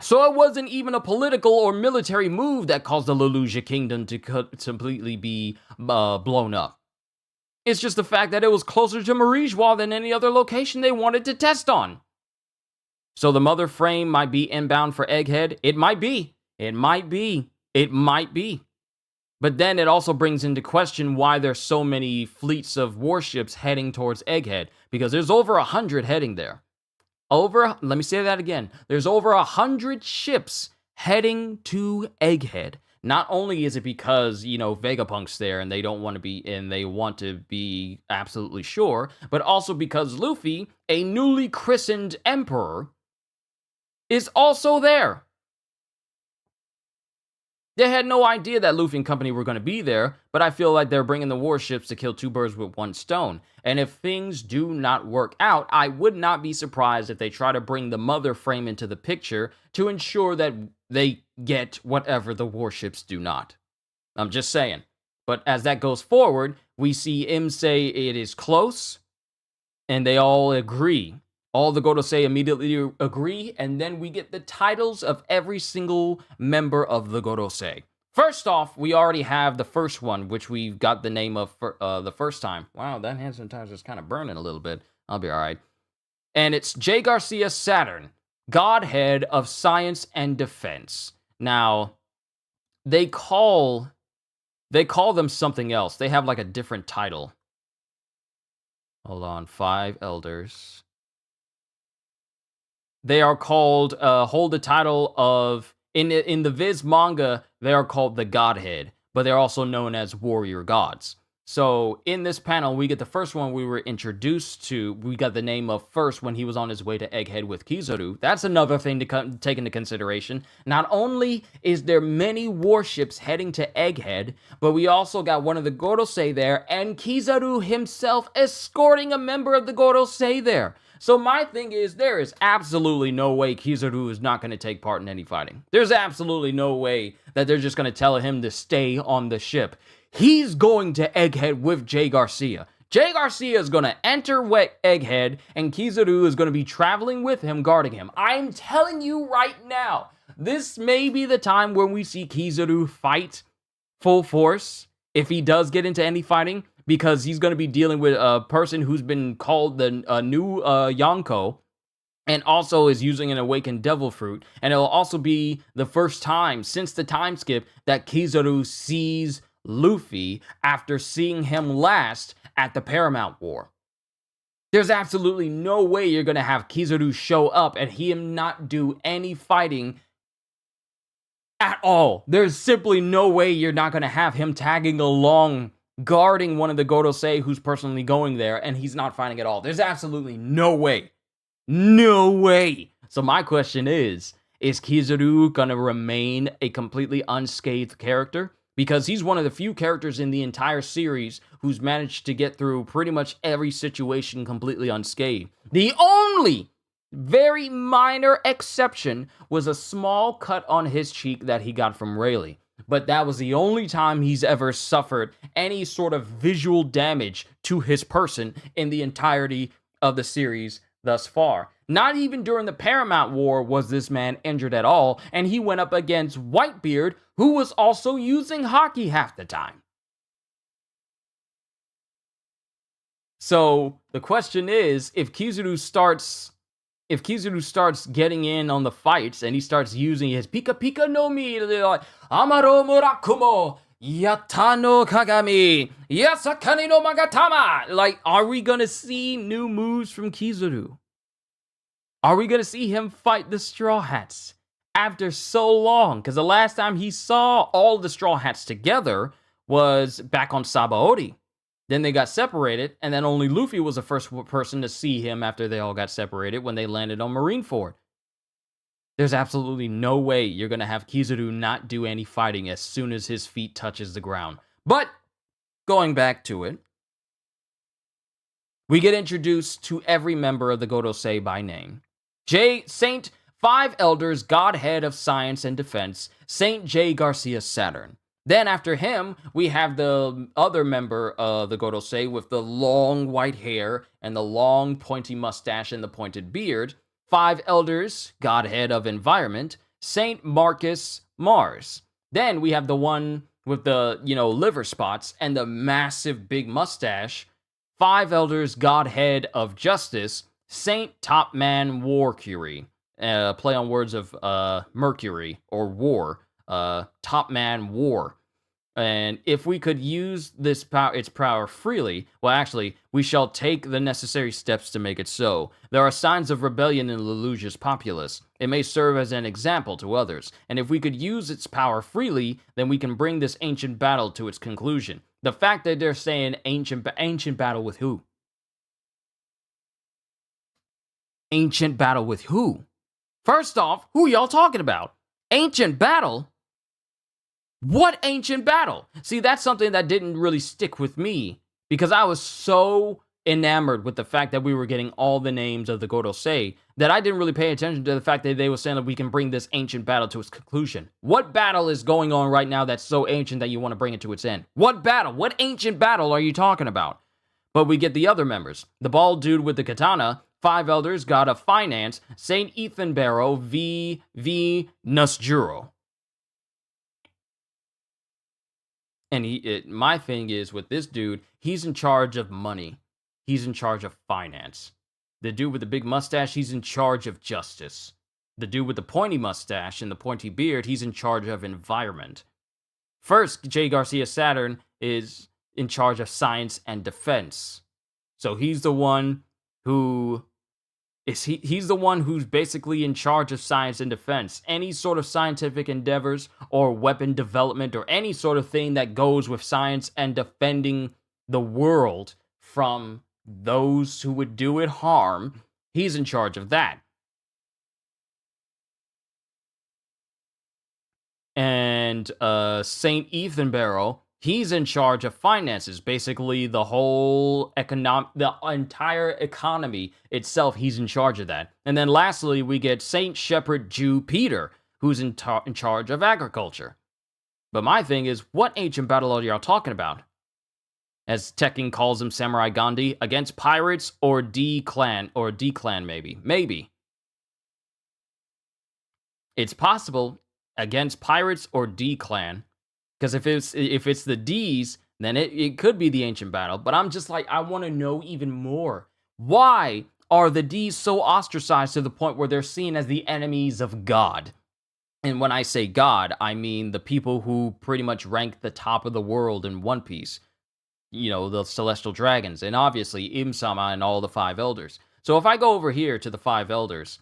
[SPEAKER 1] So it wasn't even a political or military move that caused the Lelouch Kingdom to completely be blown up. It's just the fact that it was closer to Marigeois than any other location they wanted to test on. So the mother frame might be inbound for Egghead. It might be. It might be. It might be. But then it also brings into question why there's so many fleets of warships heading towards Egghead. Because there's over 100 heading there. Let me say that again. There's over 100 ships heading to Egghead. Not only is it because, Vegapunk's there and they don't want to be in, they want to be absolutely sure, but also because Luffy, a newly christened emperor, is also there. They had no idea that Luffy and company were going to be there, but I feel like they're bringing the warships to kill two birds with one stone. And if things do not work out, I would not be surprised if they try to bring the mother frame into the picture to ensure that they get whatever the warships do not. I'm just saying. But as that goes forward, we see Im say it is close, and they all agree. All the Gorosei immediately agree, and then we get the titles of every single member of the Gorosei. First off, we already have the first one, which we got the name of the first time. Wow, that hand sanitizer is kind of burning a little bit. I'll be all right. And it's Jay Garcia Saturn, Godhead of Science and Defense. Now, they call them something else. They have like a different title. Hold on, 5 elders. They are called, hold the title of, in the Viz manga, they are called the Godhead, but they're also known as warrior gods. So in this panel, we get the first one we were introduced to. We got the name of first when he was on his way to Egghead with Kizaru. That's another thing to take into consideration. Not only is there many warships heading to Egghead, but we also got one of the Gorosei there, and Kizaru himself escorting a member of the Gorosei there. So my thing is, there is absolutely no way Kizaru is not going to take part in any fighting. There's absolutely no way that they're just going to tell him to stay on the ship. He's going to Egghead with Jay Garcia. Jay Garcia is going to enter Egghead, and Kizaru is going to be traveling with him, guarding him. I'm telling you right now, this may be the time when we see Kizaru fight full force, if he does get into any fighting, because he's going to be dealing with a person who's been called the new Yonko, and also is using an awakened devil fruit. And it'll also be the first time since the time skip that Kizaru sees Luffy after seeing him last at the Paramount War. There's absolutely no way you're going to have Kizaru show up and him not do any fighting at all. There's simply no way you're not going to have him tagging along, guarding one of the Gorosei who's personally going there, and he's not fighting at all. There's absolutely no way. No way. So my question is Kizaru going to remain a completely unscathed character? Because he's one of the few characters in the entire series who's managed to get through pretty much every situation completely unscathed. The only very minor exception was a small cut on his cheek that he got from Rayleigh. But that was the only time he's ever suffered any sort of visual damage to his person in the entirety of the series thus far. Not even during the Paramount War was this man injured at all, and he went up against Whitebeard, who was also using Haki half the time. So the question is, if Kizaru starts getting in on the fights and he starts using his Pika Pika no Mi, like Amaro Murakumo, Yatano Kagami, Yasakani no Magatama, like, are we gonna see new moves from Kizaru? Are we gonna see him fight the Straw Hats after so long? Because the last time he saw all the Straw Hats together was back on Sabaody. Then they got separated, and then only Luffy was the first person to see him after they all got separated when they landed on Marineford. There's absolutely no way you're going to have Kizaru not do any fighting as soon as his feet touches the ground. But, going back to it, we get introduced to every member of the Gorosei by name. Saint 5 Elders, Godhead of Science and Defense, Saint Jay Garcia Saturn. Then after him, we have the other member of the Gorosei with the long white hair and the long pointy mustache and the pointed beard. 5 elders, godhead of environment, Saint Marcus Mars. Then we have the one with the, liver spots and the massive big mustache. 5 elders, godhead of justice, Saint Topman Warcury. Play on words of Mercury or war. Topman War. And if we could use its power freely, well, actually, we shall take the necessary steps to make it so. There are signs of rebellion in Lelouch's populace. It may serve as an example to others. And if we could use its power freely, then we can bring this ancient battle to its conclusion. The fact that they're saying ancient battle with who? Ancient battle with who? First off, who y'all talking about? Ancient battle? What ancient battle? See, that's something that didn't really stick with me because I was so enamored with the fact that we were getting all the names of the Gorosei that I didn't really pay attention to the fact that they were saying that we can bring this ancient battle to its conclusion. What battle is going on right now that's so ancient that you want to bring it to its end? What battle? What ancient battle are you talking about? But we get the other members. The bald dude with the katana, 5 elders, god of finance, Saint Ethan Barrow, V. Nusjuro. And my thing is with this dude, he's in charge of money. He's in charge of finance. The dude with the big mustache, he's in charge of justice. The dude with the pointy mustache and the pointy beard, he's in charge of environment. First, J. Garcia Saturn is in charge of science and defense. So he's the one who he's the one who's basically in charge of science and defense. Any sort of scientific endeavors or weapon development or any sort of thing that goes with science and defending the world from those who would do it harm, he's in charge of that. And Saint Ethan Barrow, he's in charge of finances, basically the entire economy itself, he's in charge of that. And then lastly, we get Saint Shepherd Jew Peter, who's in charge of agriculture. But my thing is, what ancient battle are y'all talking about? As Tekken calls him, Samurai Gandhi, against pirates or D-Clan, maybe. Maybe. It's possible against pirates or D-Clan. Because if it's the D's, then it could be the ancient battle. But I'm just like, I want to know even more. Why are the D's so ostracized to the point where they're seen as the enemies of God? And when I say God, I mean the people who pretty much rank the top of the world in One Piece. The Celestial Dragons. And obviously, Im-sama and all the 5 elders. So if I go over here to the 5 elders...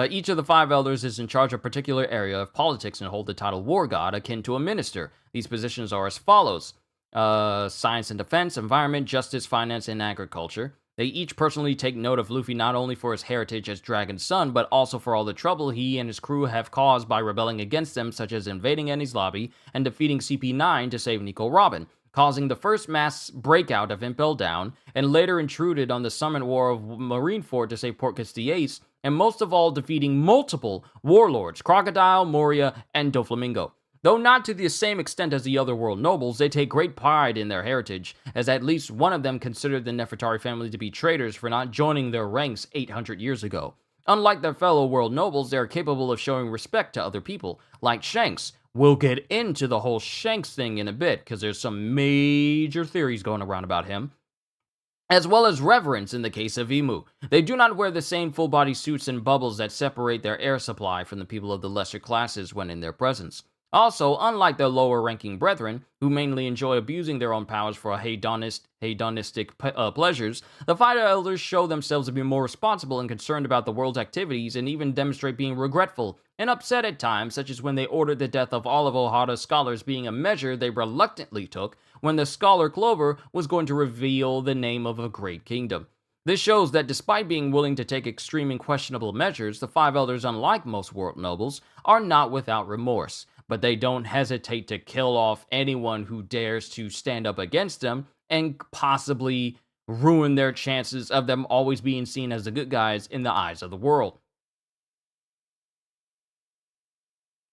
[SPEAKER 1] each of the 5 elders is in charge of a particular area of politics and hold the title War God, akin to a minister. These positions are as follows. Science and defense, environment, justice, finance, and agriculture. They each personally take note of Luffy not only for his heritage as Dragon's son, but also for all the trouble he and his crew have caused by rebelling against them, such as invading Enies Lobby and defeating CP9 to save Nico Robin, causing the first mass breakout of Impel Down, and later intruded on the Summit War of Marineford to save Port Castillace, and most of all defeating multiple warlords, Crocodile, Moria, and Doflamingo. Though not to the same extent as the other world nobles, they take great pride in their heritage, as at least one of them considered the Nefertari family to be traitors for not joining their ranks 800 years ago. Unlike their fellow world nobles, they are capable of showing respect to other people, like Shanks. We'll get into the whole Shanks thing in a bit, because there's some major theories going around about him. As well as reverence in the case of Imu. They do not wear the same full-body suits and bubbles that separate their air supply from the people of the lesser classes when in their presence. Also, unlike their lower-ranking brethren, who mainly enjoy abusing their own powers for hedonistic pleasures, the 5 elders show themselves to be more responsible and concerned about the world's activities and even demonstrate being regretful and upset at times, such as when they ordered the death of all of Ohada's scholars, being a measure they reluctantly took when the scholar Clover was going to reveal the name of a great kingdom. This shows that despite being willing to take extreme and questionable measures, the 5 elders, unlike most world nobles, are not without remorse. But they don't hesitate to kill off anyone who dares to stand up against them and possibly ruin their chances of them always being seen as the good guys in the eyes of the world.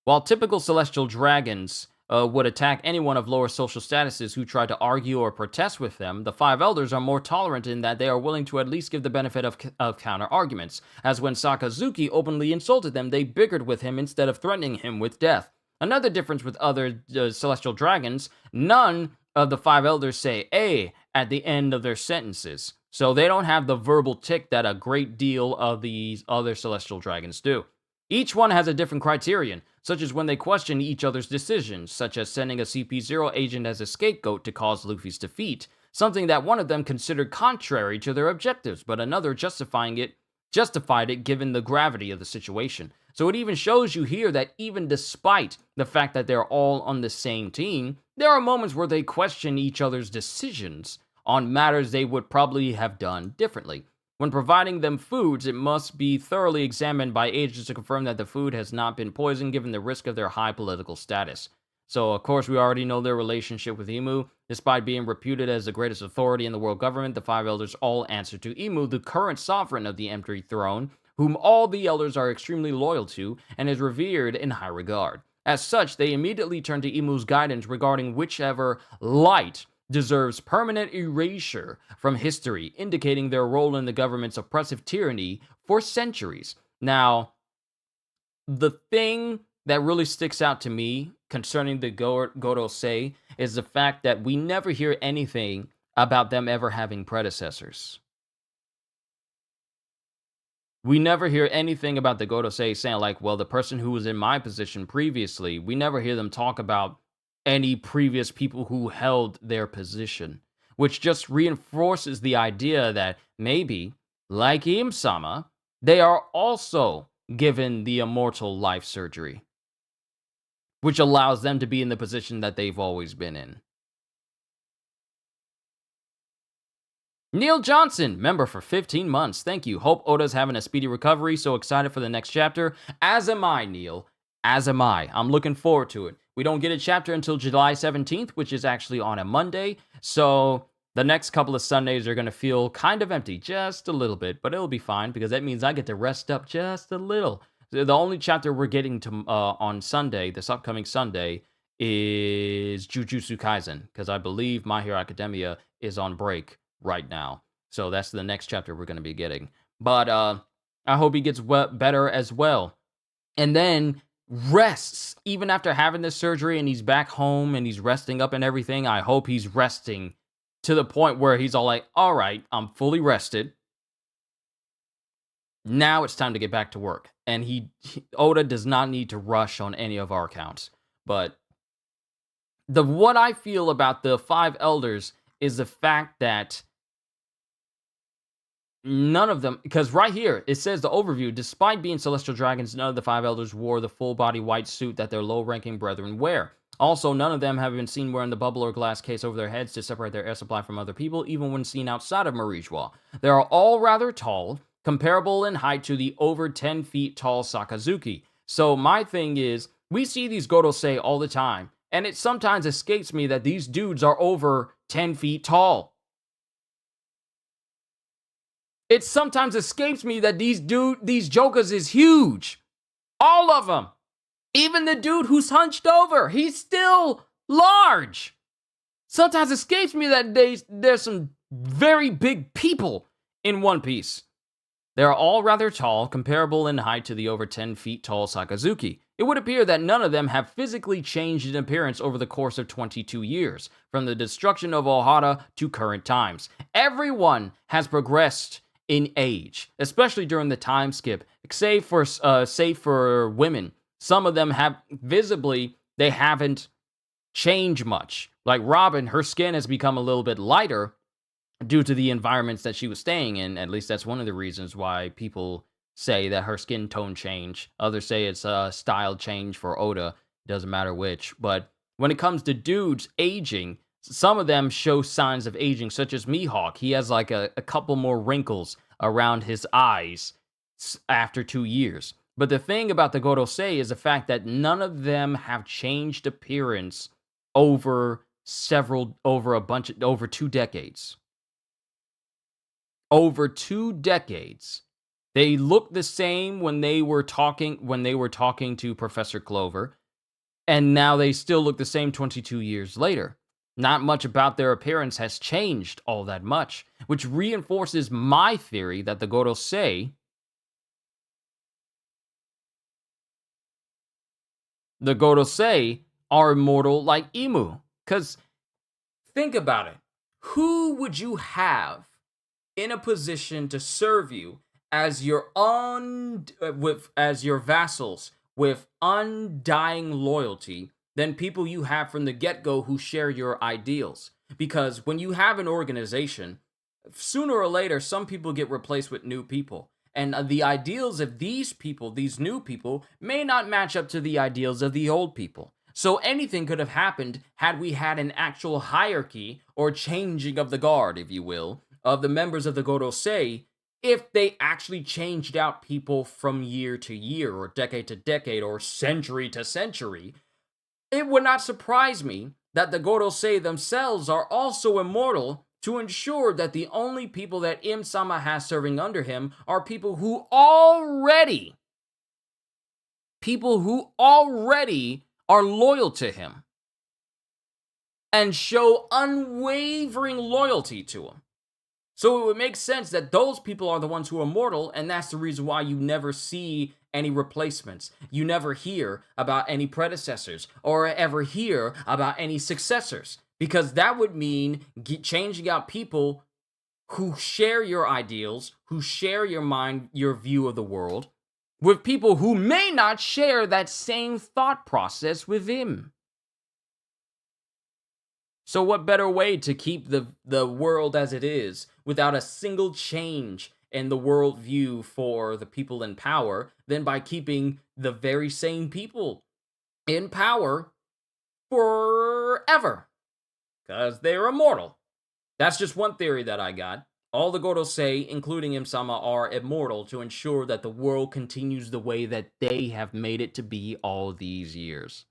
[SPEAKER 1] While typical celestial dragons would attack anyone of lower social statuses who tried to argue or protest with them, the five elders are more tolerant in that they are willing to at least give the benefit of counter arguments, as when Sakazuki openly insulted them, they bickered with him instead of threatening him with death. Another difference with other celestial dragons, none of the five elders say "a" at the end of their sentences, so they don't have the verbal tick that a great deal of these other celestial dragons do. Each one has a different criterion, such as when they question each other's decisions, such as sending a CP0 agent as a scapegoat to cause Luffy's defeat, something that one of them considered contrary to their objectives, but another justified it given the gravity of the situation. So it even shows you here that even despite the fact that they're all on the same team, there are moments where they question each other's decisions on matters they would probably have done differently. When providing them foods, it must be thoroughly examined by agents to confirm that the food has not been poisoned given the risk of their high political status. So, of course, we already know their relationship with Imu. Despite being reputed as the greatest authority in the world government, the five elders all answer to Imu, the current sovereign of the empty throne, whom all the elders are extremely loyal to and is revered in high regard. As such, they immediately turn to Imu's guidance regarding whichever light deserves permanent erasure from history, indicating their role in the government's oppressive tyranny for centuries. Now, the thing that really sticks out to me concerning the Gorosei is the fact that we never hear anything about them ever having predecessors. We never hear anything about the Gorosei saying, like, well, the person who was in my position previously, we never hear them talk about any previous people who held their position, which just reinforces the idea that maybe, like Im-sama, they are also given the immortal life surgery, which allows them to be in the position that they've always been in. Neil Johnson, member for 15 months. Thank you. Hope Oda's having a speedy recovery. So excited for the next chapter. As am I, Neil. As am I. I'm looking forward to it. We don't get a chapter until July 17th, which is actually on a Monday. So the next couple of Sundays are going to feel kind of empty, just a little bit. But it'll be fine because that means I get to rest up just a little. The only chapter we're getting to on Sunday, this upcoming Sunday, is Jujutsu Kaisen. Because I believe My Hero Academia is on break right now. So that's the next chapter we're going to be getting. But I hope he gets better as well. And then rests, even after having this surgery and he's back home and he's resting up and everything. I hope he's resting to the point where he's all like, all right, I'm fully rested. Now it's time to get back to work. And Oda does not need to rush on any of our accounts. But what I feel about the five elders is the fact that none of them, because right here, it says the overview, despite being celestial dragons, none of the five elders wore the full-body white suit that their low-ranking brethren wear. Also, none of them have been seen wearing the bubble or glass case over their heads to separate their air supply from other people, even when seen outside of Marijois. They are all rather tall, comparable in height to the over 10 feet tall Sakazuki. So my thing is, we see these Gorosei all the time, and it sometimes escapes me that these dudes are over 10 feet tall. It sometimes escapes me that these jokers is huge. All of them. Even the dude who's hunched over, he's still large. Sometimes it escapes me that there's some very big people in One Piece. They're all rather tall, comparable in height to the over 10 feet tall Sakazuki. It would appear that none of them have physically changed in appearance over the course of 22 years, from the destruction of Ohara to current times. Everyone has progressed in age, especially during the time skip, save for women. Some of them have visibly, they haven't changed much. Like Robin, her skin has become a little bit lighter due to the environments that she was staying in. At least that's one of the reasons why people say that her skin tone changed. Others say it's a style change for Oda. It doesn't matter which. But when it comes to dudes aging, some of them show signs of aging, such as Mihawk. He has like a couple more wrinkles around his eyes after 2 years. But the thing about the Gorosei is the fact that none of them have changed appearance over 2 decades. Over 2 decades. They look the same when they were talking to Professor Clover. And now they still look the same 22 years later. Not much about their appearance has changed all that much, which reinforces my theory that the Gorosei are immortal like Imu. Because think about it. Who would you have in a position to serve you as your as your vassals with undying loyalty than people you have from the get-go who share your ideals? Because when you have an organization, sooner or later some people get replaced with new people, and the ideals of these people, these new people, may not match up to the ideals of the old people. So anything could have happened had we had an actual hierarchy or changing of the guard, if you will, of the members of the Gorosei, if they actually changed out people from year to year, or decade to decade, or century to century. It would not surprise me that the Gorosei themselves are also immortal to ensure that the only people that Im-sama has serving under him are people who already are loyal to him and show unwavering loyalty to him. So it would make sense that those people are the ones who are mortal, and that's the reason why you never see any replacements. You never hear about any predecessors or ever hear about any successors, because that would mean changing out people who share your ideals, who share your mind, your view of the world, with people who may not share that same thought process with him. So what better way to keep the world as it is without a single change in the worldview for the people in power than by keeping the very same people in power forever? Because they're immortal. That's just one theory that I got. All the Gorosei, including Im-sama, are immortal to ensure that the world continues the way that they have made it to be all these years.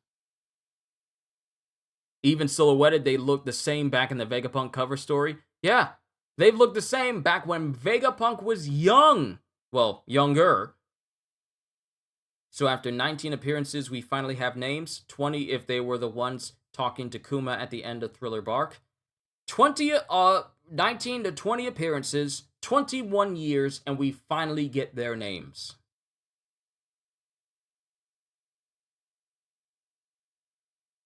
[SPEAKER 1] Even silhouetted, they look the same back in the Vegapunk cover story. Yeah, they've looked the same back when Vegapunk was young. Well, younger. So after 19 appearances, we finally have names. 20 if they were the ones talking to Kuma at the end of Thriller Bark. 19 to 20 appearances, 21 years, and we finally get their names.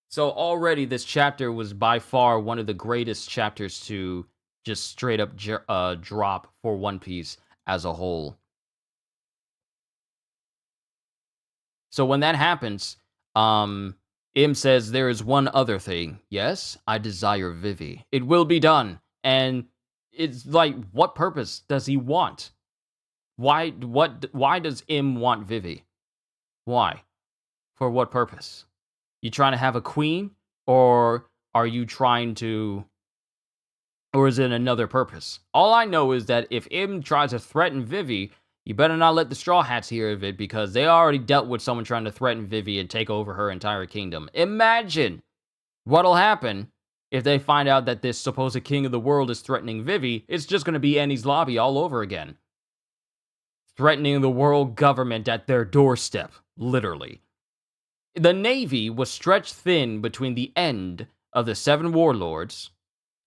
[SPEAKER 1] So already this chapter was by far one of the greatest chapters to just straight up drop for One Piece as a whole. So when that happens, Im says, there is one other thing. Yes, I desire Vivi. It will be done. And it's like, what purpose does he want? Why does Im want Vivi? Why? For what purpose? You trying to have a queen? Or are you trying to... Or is it another purpose? All I know is that if Im tries to threaten Vivi, you better not let the Straw Hats hear of it, because they already dealt with someone trying to threaten Vivi and take over her entire kingdom. Imagine what'll happen if they find out that this supposed king of the world is threatening Vivi. It's just going to be Enies Lobby all over again. Threatening the world government at their doorstep, literally. The Navy was stretched thin between the end of the Seven Warlords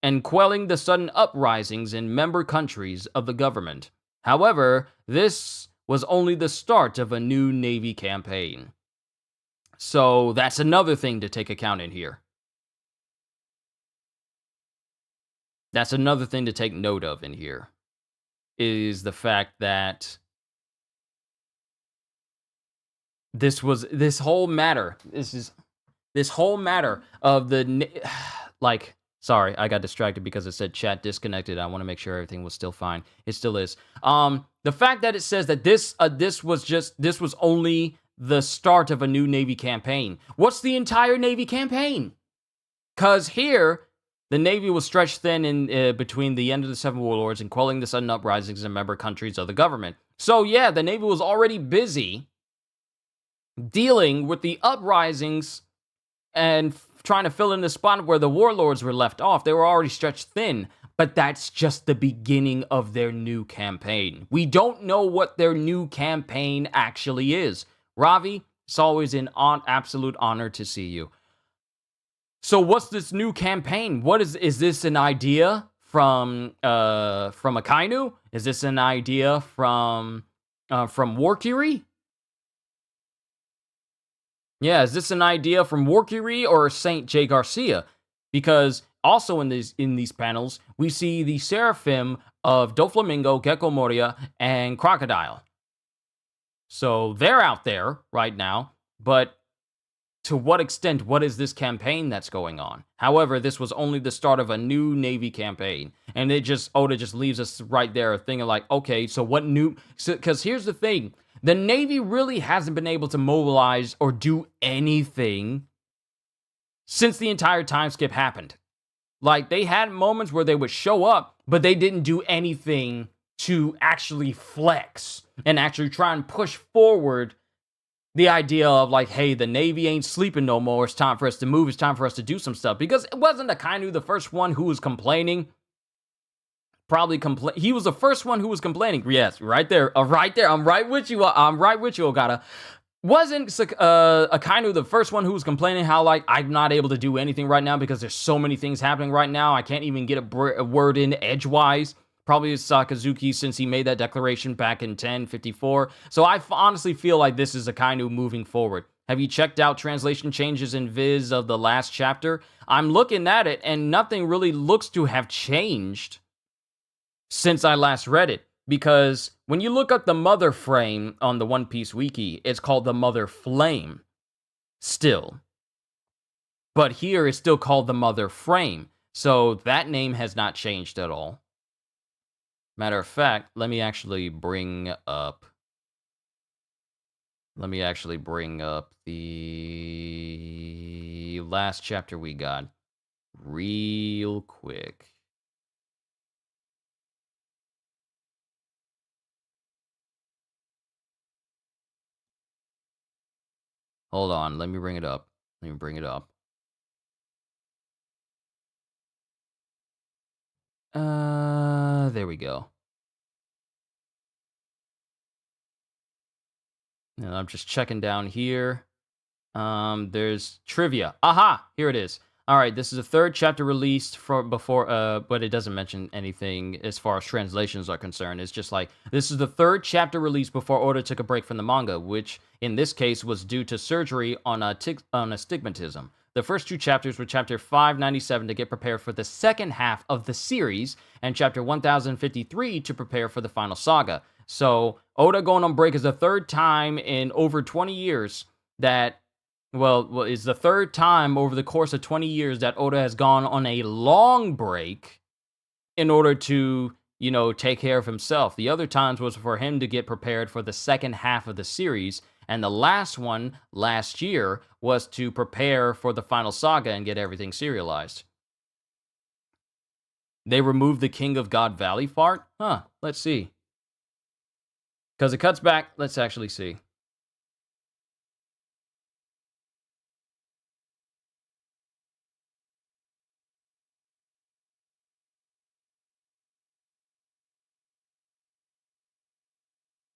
[SPEAKER 1] and quelling the sudden uprisings in member countries of the government. However, this was only the start of a new Navy campaign. So that's another thing to take account in here. That's another thing to take note of in here, is the fact that this whole matter of the, like, sorry, I got distracted because it said chat disconnected. I want to make sure everything was still fine. It still is. The fact that it says that this was only the start of a new Navy campaign. What's the entire Navy campaign? Because here, the Navy was stretched thin in between the end of the Seven Warlords and quelling the sudden uprisings in member countries of the government. So yeah, the Navy was already busy dealing with the uprisings and trying to fill in the spot where the warlords were left off. They were already stretched thin, but that's just the beginning of their new campaign. We don't know what their new campaign actually is. Ravi, It's always an absolute honor to see you. So what's this new campaign? What is this an idea from Akainu? Is this an idea from Warkiri? Yeah, is this an idea from Warkiri or Saint J. Garcia? Because also in these panels, we see the Seraphim of Doflamingo, Gecko Moria, and Crocodile. So they're out there right now, but to what extent, what is this campaign that's going on? However, this was only the start of a new Navy campaign, and Oda just leaves us right there thinking like, okay, so what new, because here's the thing, the Navy really hasn't been able to mobilize or do anything since the entire time skip happened. Like, they had moments where they would show up, but they didn't do anything to actually flex and actually try and push forward the idea of like, hey, the Navy ain't sleeping no more. It's time for us to move. It's time for us to do some stuff. Because it wasn't Akainu the first one who was complaining. He was the first one who was complaining. Yes, right there. Right there. I'm right with you. Ogata. Wasn't Akainu the first one who was complaining how, like, I'm not able to do anything right now because there's so many things happening right now. I can't even get a word in edgewise. Probably Sakazuki, since he made that declaration back in 1054. So I honestly feel like this is Akainu moving forward. Have you checked out translation changes in Viz of the last chapter? I'm looking at it, and nothing really looks to have changed since I last read it. Because when you look up the Mother Frame on the One Piece Wiki, it's called the Mother Flame still. But here it's still called the Mother Frame. So that name has not changed at all. Matter of fact, let me actually bring up the last chapter we got real quick. Hold on, let me bring it up. There we go. And I'm just checking down here. There's trivia. Aha! Here it is. All right, this is the third chapter released but it doesn't mention anything as far as translations are concerned. It's just like, this is the third chapter released before Oda took a break from the manga, which in this case was due to surgery on astigmatism. The first two chapters were chapter 597 to get prepared for the second half of the series, and chapter 1053 to prepare for the final saga. So, Oda going on break is the third time in over 20 years that, well, it's the third time over the course of 20 years that Oda has gone on a long break in order to, take care of himself. The other times was for him to get prepared for the second half of the series, and the last one, last year, was to prepare for the final saga and get everything serialized. They removed the King of God Valley fart? Huh, let's see. Because it cuts back, let's actually see.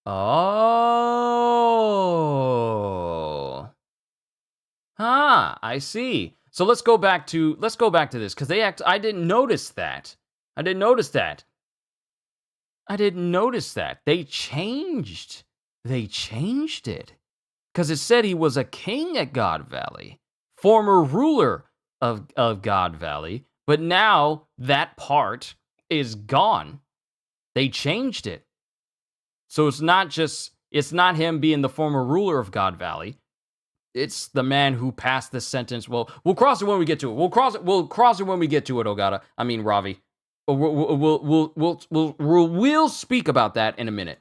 [SPEAKER 1] Oh. I see. So let's go back to this, because I didn't notice that. They changed it. Because it said he was a king at God Valley, former ruler of God Valley, but now that part is gone. They changed it. So it's not him being the former ruler of God Valley. It's the man who passed the sentence. Well, we'll cross it when we get to it. We'll cross it when we get to it, Ogata. I mean, Ravi. We'll speak about that in a minute.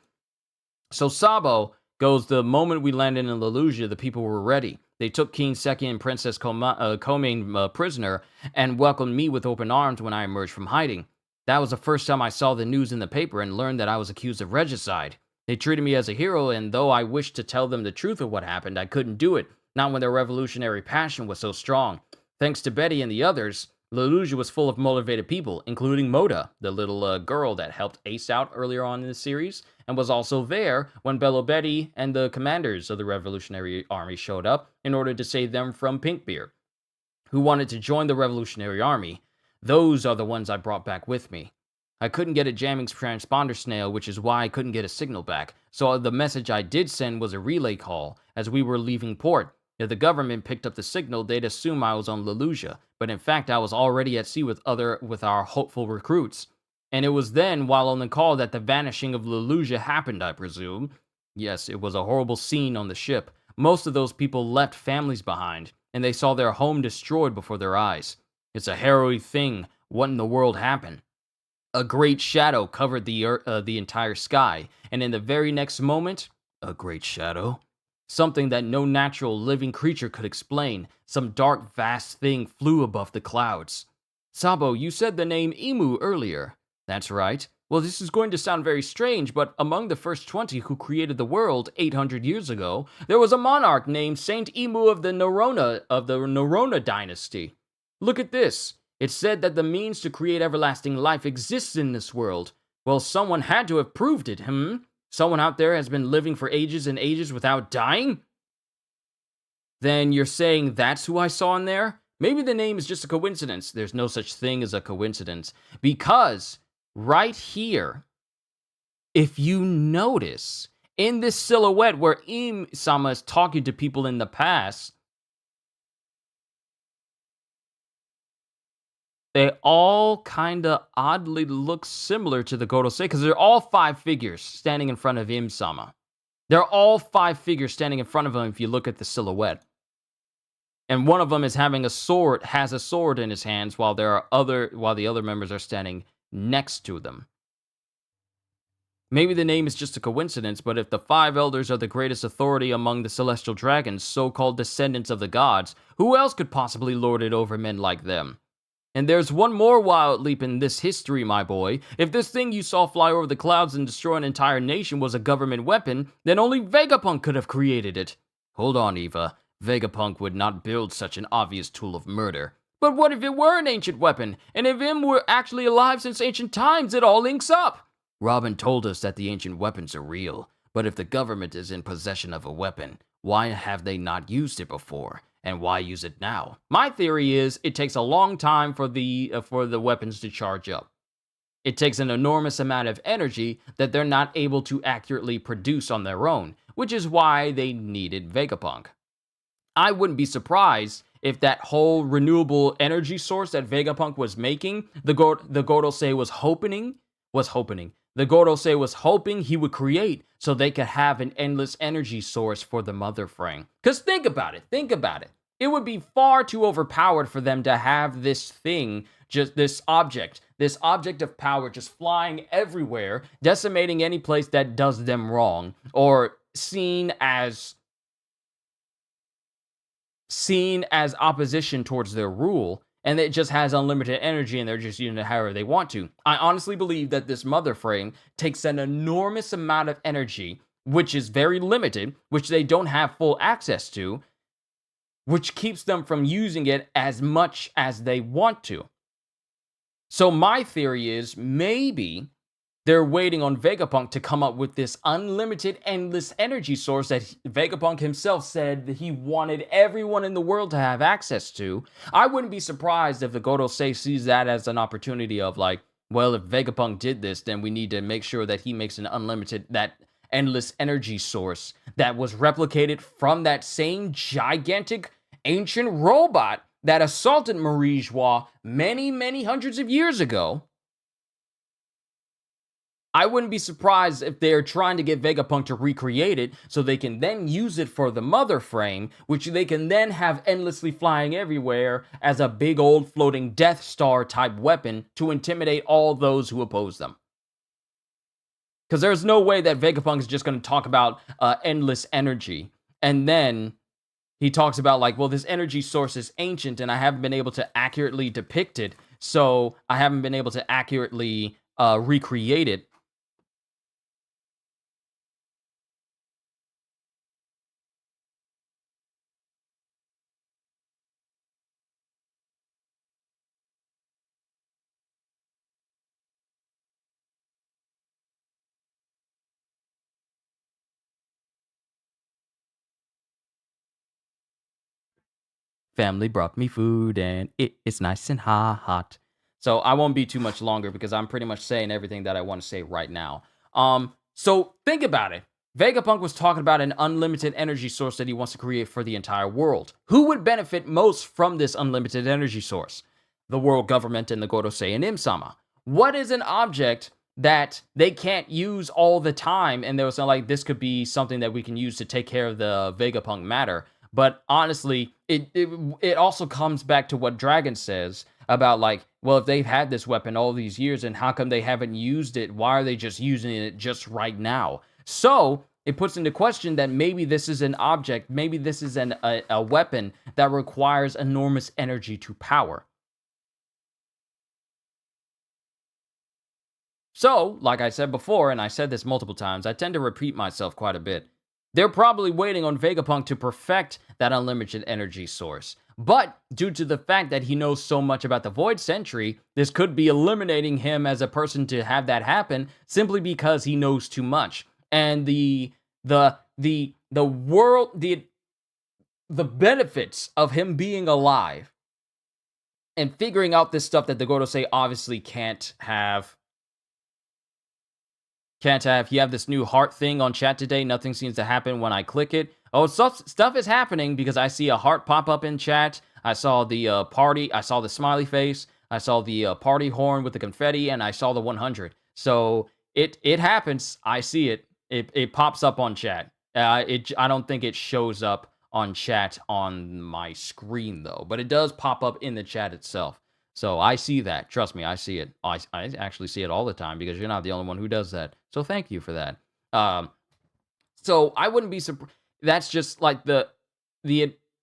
[SPEAKER 1] So Sabo goes, the moment we landed in Lelougia, the people were ready. They took King Seki and Princess Komain prisoner and welcomed me with open arms when I emerged from hiding. That was the first time I saw the news in the paper and learned that I was accused of regicide. They treated me as a hero, and though I wished to tell them the truth of what happened, I couldn't do it, not when their revolutionary passion was so strong. Thanks to Betty and the others, Lelouch was full of motivated people, including Moda, the little girl that helped Ace out earlier on in the series, and was also there when Belobetti and the commanders of the Revolutionary Army showed up in order to save them from Pinkbeard, who wanted to join the Revolutionary Army. Those are the ones I brought back with me. I couldn't get a jamming transponder snail, which is why I couldn't get a signal back, so the message I did send was a relay call as we were leaving port. If the government picked up the signal, they'd assume I was on Lelouch, but in fact I was already at sea with our hopeful recruits. And it was then, while on the call, that the vanishing of Lelouch happened, I presume. Yes, it was a horrible scene on the ship. Most of those people left families behind, and they saw their home destroyed before their eyes. It's a harrowing thing. What in the world happened? A great shadow covered the entire sky, and in the very next moment, a great shadow? Something that no natural living creature could explain. Some dark, vast thing flew above the clouds. Sabo, you said the name Imu earlier. That's right. Well, this is going to sound very strange, but among the first 20 who created the world 800 years ago, there was a monarch named Saint Imu of the Norona dynasty. Look at this. It said that the means to create everlasting life exists in this world. Well, someone had to have proved it, Someone out there has been living for ages and ages without dying? Then you're saying that's who I saw in there? Maybe the name is just a coincidence. There's no such thing as a coincidence. Because right here, if you notice, in this silhouette where Im-sama is talking to people in the past, they all kind of oddly look similar to the Gorosei, because they're all 5 figures standing in front of Im-sama. They're all 5 figures standing in front of him if you look at the silhouette. And one of them is having has a sword in his hands, while the other members are standing next to them. Maybe the name is just a coincidence, but if the 5 elders are the greatest authority among the celestial dragons, so-called descendants of the gods, who else could possibly lord it over men like them? And there's one more wild leap in this history, my boy. If this thing you saw fly over the clouds and destroy an entire nation was a government weapon, then only Vegapunk could have created it. Hold on, Eva. Vegapunk would not build such an obvious tool of murder. But what if it were an ancient weapon? And if Im were actually alive since ancient times, it all links up. Robin told us that the ancient weapons are real. But if the government is in possession of a weapon, why have they not used it before? And why use it now? My theory is it takes a long time for the weapons to charge up. It takes an enormous amount of energy that they're not able to accurately produce on their own, which is why they needed Vegapunk. I wouldn't be surprised if that whole renewable energy source that Vegapunk was making, the Gorosei was hoping he would create so they could have an endless energy source for the Mother Frame. Because think about it. It would be far too overpowered for them to have this thing, just this object of power just flying everywhere, decimating any place that does them wrong, or seen as opposition towards their rule, and it just has unlimited energy and they're just using it however they want to. I honestly believe that this Mother Frame takes an enormous amount of energy, which is very limited, which they don't have full access to, which keeps them from using it as much as they want to. So my theory is maybe they're waiting on Vegapunk to come up with this unlimited, endless energy source that Vegapunk himself said that he wanted everyone in the world to have access to. I wouldn't be surprised if the Gorosei sees that as an opportunity of like, well, if Vegapunk did this, then we need to make sure that he makes that endless energy source that was replicated from that same gigantic ancient robot that assaulted Marie Joie many, many hundreds of years ago. I wouldn't be surprised if they're trying to get Vegapunk to recreate it so they can then use it for the Mother Frame, which they can then have endlessly flying everywhere as a big old floating Death Star type weapon to intimidate all those who oppose them. Because there's no way that Vegapunk is just going to talk about endless energy. And then he talks about like, well, this energy source is ancient and I haven't been able to accurately depict it. So I haven't been able to accurately recreate it. Family brought me food and it's nice and hot. So I won't be too much longer because I'm pretty much saying everything that I want to say right now. So think about it. Vegapunk was talking about an unlimited energy source that he wants to create for the entire world. Who would benefit most from this unlimited energy source? The world government and the Gorosei and Im-sama. What is an object that they can't use all the time? And there was like, this could be something that we can use to take care of the Vegapunk matter. But honestly, it also comes back to what Dragon says about like, well, if they've had this weapon all these years, and how come they haven't used it? Why are they just using it just right now? So it puts into question that maybe this is an object, maybe this is a weapon that requires enormous energy to power. So, like I said before, and I said this multiple times, I tend to repeat myself quite a bit. They're probably waiting on Vegapunk to perfect that unlimited energy source. But due to the fact that he knows so much about the Void Sentry, this could be eliminating him as a person to have that happen simply because he knows too much. And the benefits of him being alive and figuring out this stuff that the Gorosei obviously can't have. You have this new heart thing on chat today. Nothing seems to happen when I click it. Oh, stuff is happening because I see a heart pop up in chat. I saw the party. I saw the smiley face. I saw the party horn with the confetti, and I saw the 100. So it happens. I see it. It pops up on chat. I don't think it shows up on chat on my screen though, but it does pop up in the chat itself. So I see that. Trust me, I see it. I actually see it all the time because you're not the only one who does that. So thank you for that. So I wouldn't be surprised. That's just like the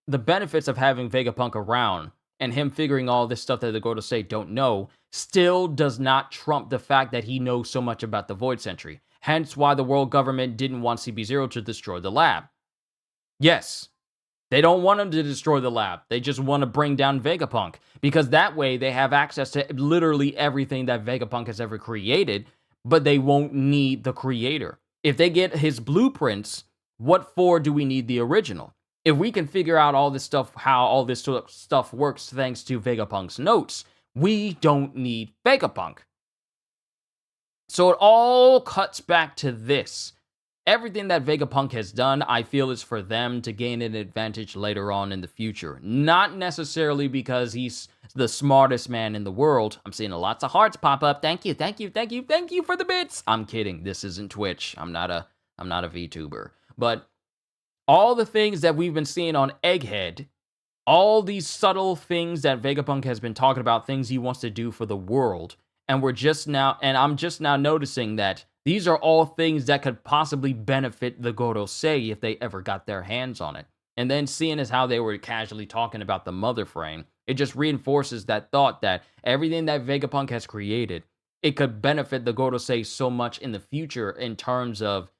[SPEAKER 1] benefits of having Vegapunk around and him figuring all this stuff that the Gorosei don't know still does not trump the fact that he knows so much about the Void Sentry. Hence why the world government didn't want CP0 to destroy the lab. Yes, they don't want him to destroy the lab. They just want to bring down Vegapunk because that way they have access to literally everything that Vegapunk has ever created, but they won't need the creator. If they get his blueprints, what for do we need the original? If we can figure out all this stuff, how all this stuff works thanks to Vegapunk's notes, we don't need Vegapunk. So it all cuts back to this. Everything that Vegapunk has done, I feel, is for them to gain an advantage later on in the future. Not necessarily because he's the smartest man in the world. I'm seeing lots of hearts pop up. Thank you for the bits. I'm kidding. This isn't Twitch. I'm not a VTuber. But all the things that we've been seeing on Egghead, all these subtle things that Vegapunk has been talking about, things he wants to do for the world, and I'm just now noticing that these are all things that could possibly benefit the Gorosei if they ever got their hands on it. And then seeing as how they were casually talking about the mother frame, it just reinforces that thought that everything that Vegapunk has created, it could benefit the Gorosei so much in the future in terms of,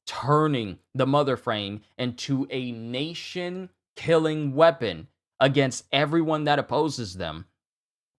[SPEAKER 1] turning the mother frame into a nation-killing weapon against everyone that opposes them.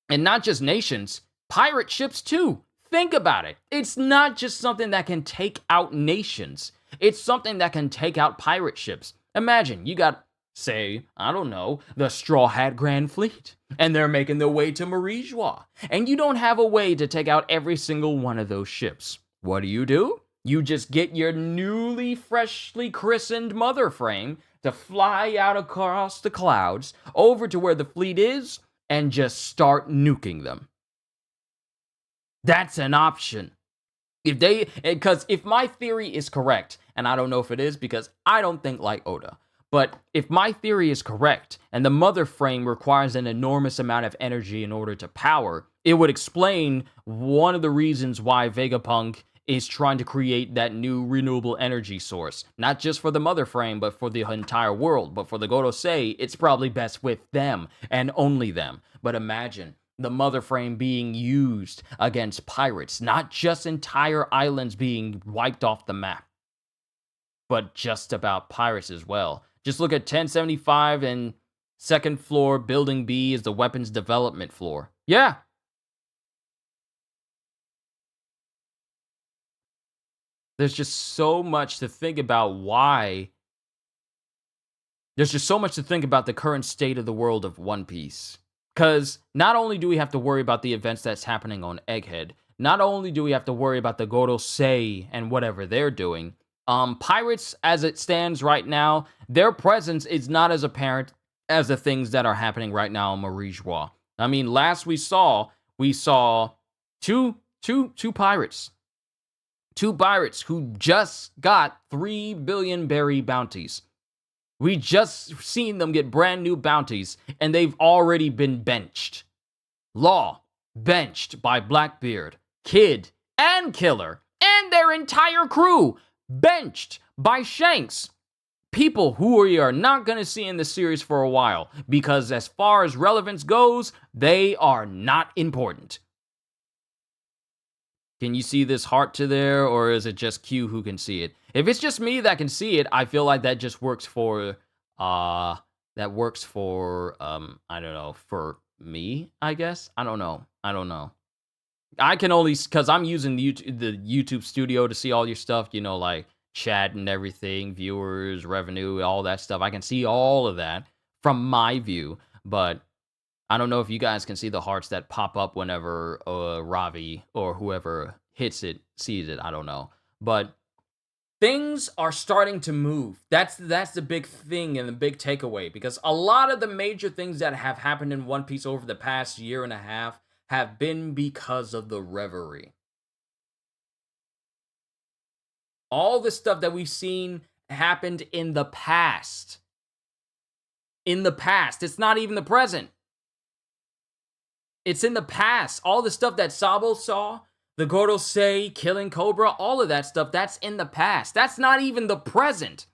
[SPEAKER 1] And not just nations, pirate ships too. Think about it. It's not just something that can take out nations. It's something that can take out pirate ships. Imagine, you got, say, I don't know, the Straw Hat Grand Fleet, and they're making their way to Marijois, and you don't have a way to take out every single one of those ships. What do? You just get your newly, freshly christened mother frame to fly out across the clouds over to where the fleet is and just start nuking them. That's an option. Because if my theory is correct, and I don't know if it is because I don't think like Oda, but if my theory is correct and the mother frame requires an enormous amount of energy in order to power, it would explain one of the reasons why Vegapunk is trying to create that new renewable energy source. Not just for the mother frame, but for the entire world. But for the Gorosei, it's probably best with them and only them. But imagine the mother frame being used against pirates, not just entire islands being wiped off the map, but just about pirates as well. Just look at 1075 and second floor, building B is the weapons development floor. Yeah. There's just so much to think about why there's just so much to think about the current state of the world of One Piece. Because not only do we have to worry about the events that's happening on Egghead, not only do we have to worry about the Gorosei and whatever they're doing, pirates, as it stands right now, their presence is not as apparent as the things that are happening right now in Marijois. I mean, last we saw two pirates. Two pirates who just got 3 billion berry bounties. We just seen them get brand new bounties, and they've already been benched. Law, benched by Blackbeard, Kid, and Killer, and their entire crew, benched by Shanks. People who we are not going to see in the series for a while, because as far as relevance goes, they are not important. Can you see this heart to there, or is it just Q who can see it? If it's just me that can see it, I feel like that just works for, I don't know, for me, I guess? I don't know. I can only, because I'm using the YouTube studio to see all your stuff, you know, like chat and everything, viewers, revenue, all that stuff. I can see all of that from my view, but I don't know if you guys can see the hearts that pop up whenever Ravi or whoever hits it, sees it. I don't know. But things are starting to move. That's the big thing and the big takeaway, because a lot of the major things that have happened in One Piece over the past year and a half have been because of the Reverie. All the stuff that we've seen happened in the past. In the past. It's not even the present. It's in the past. All the stuff that Sabo saw, the Gorosei, killing Cobra, all of that stuff, that's in the past. That's not even the present.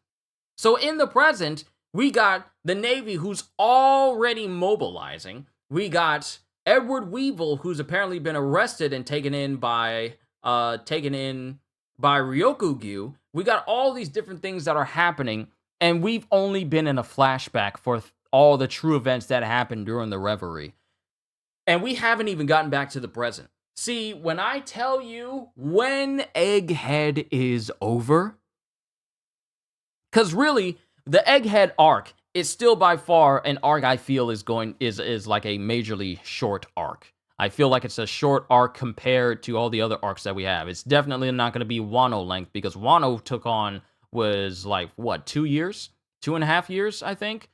[SPEAKER 1] So in the present, we got the Navy, who's already mobilizing. We got Edward Weevil, who's apparently been arrested and taken in by Ryokugyu. We got all these different things that are happening, and we've only been in a flashback for all the true events that happened during the Reverie. And we haven't even gotten back to the present. See, when I tell you when Egghead is over, because really, the Egghead arc is still by far an arc I feel is like a majorly short arc. I feel like it's a short arc compared to all the other arcs that we have. It's definitely not going to be Wano length, because Wano was like, what, 2 years? 2.5 years, I think?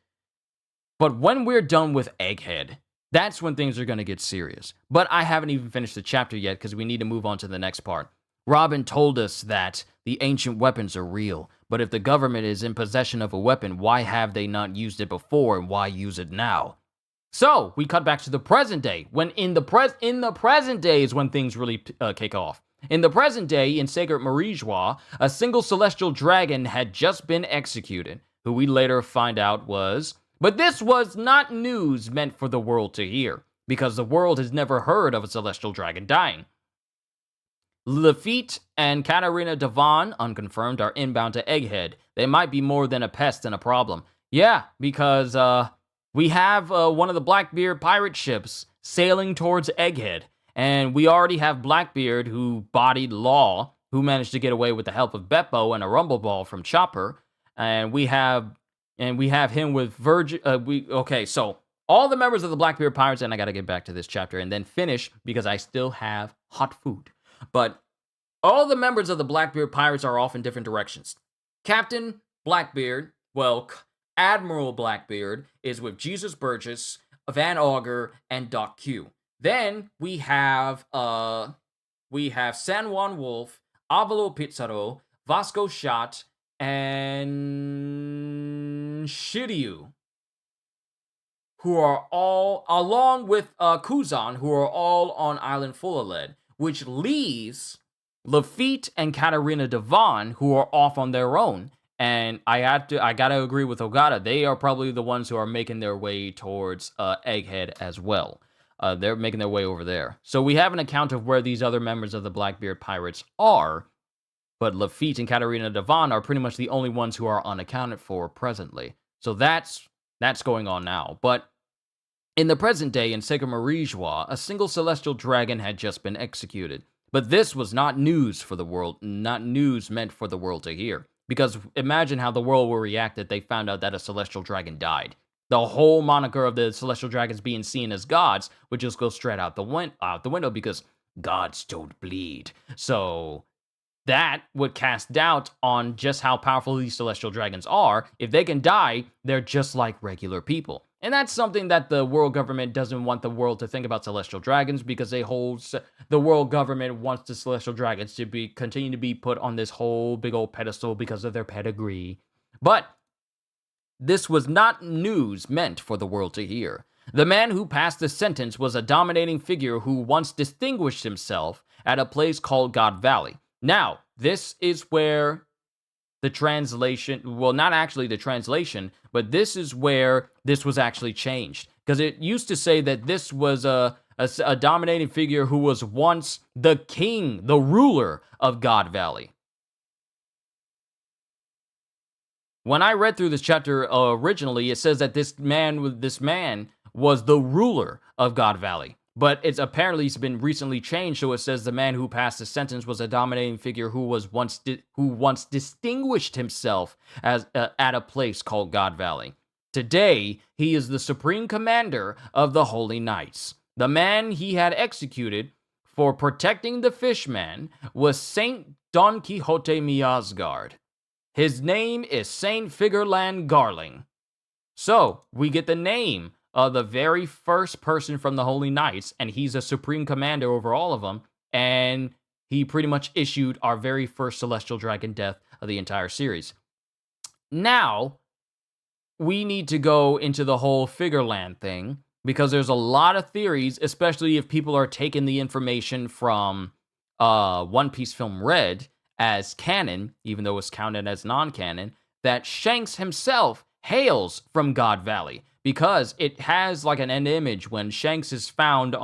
[SPEAKER 1] But when we're done with Egghead, that's when things are going to get serious. But I haven't even finished the chapter yet, because we need to move on to the next part. Robin told us that the ancient weapons are real, but if the government is in possession of a weapon, why have they not used it before, and why use it now? So, we cut back to the present day, when in the present day is when things really kick off. In the present day, in sacred Marijois, a single celestial dragon had just been executed, who we later find out was... But this was not news meant for the world to hear, because the world has never heard of a celestial dragon dying. Lafitte and Katarina Devon, unconfirmed, are inbound to Egghead. They might be more than a pest and a problem. Yeah, because we have one of the Blackbeard pirate ships sailing towards Egghead, and we already have Blackbeard, who bodied Law, who managed to get away with the help of Beppo and a rumble ball from Chopper, and we have him with Virgin. So all the members of the Blackbeard Pirates, and I gotta get back to this chapter and then finish, because I still have hot food. But all the members of the Blackbeard Pirates are off in different directions. Captain Blackbeard, Admiral Blackbeard, is with Jesus Burgess, Van Augur, and Doc Q. Then we have San Juan Wolf, Avalo Pizarro, Vasco Shot, and Shiryu, who are all, along with Kuzan, who are all on Island Fullaled, which leaves Lafitte and Katarina Devon, who are off on their own. And I gotta agree with Ogata. They are probably the ones who are making their way towards Egghead as well. They're making their way over there. So we have an account of where these other members of the Blackbeard Pirates are, but Lafitte and Katarina Devon are pretty much the only ones who are unaccounted for presently. So that's going on now. But in the present day, in Sacred Marijois, a single celestial dragon had just been executed. But this was not news for the world, not news meant for the world to hear. Because imagine how the world will react if they found out that a celestial dragon died. The whole moniker of the celestial dragons being seen as gods would just go straight out the window because gods don't bleed. So that would cast doubt on just how powerful these celestial dragons are. If they can die, they're just like regular people. And that's something that the world government doesn't want the world to think about celestial dragons, because the world government wants the celestial dragons to continue to be put on this whole big old pedestal because of their pedigree. But this was not news meant for the world to hear. The man who passed the sentence was a dominating figure who once distinguished himself at a place called God Valley. Now, this is where the translation, well, not actually the translation, but this is where this was actually changed. Because it used to say that this was a dominating figure who was once the king, the ruler of God Valley. When I read through this chapter originally, it says that this man was the ruler of God Valley. But it's apparently been recently changed, so it says the man who passed the sentence was a dominating figure who once distinguished himself as at a place called God Valley. Today, he is the supreme commander of the Holy Knights. The man he had executed for protecting the fishman was Saint Don Quixote Miasgard. His name is Saint Figurland Garling. So, we get the name the very first person from the Holy Knights, and he's a supreme commander over all of them, and he pretty much issued our very first celestial dragon death of the entire series. Now, we need to go into the whole Figurland thing, because there's a lot of theories, especially if people are taking the information from One Piece film Red as canon, even though it's counted as non-canon, that Shanks himself hails from God Valley. Because it has like an end image when Shanks is found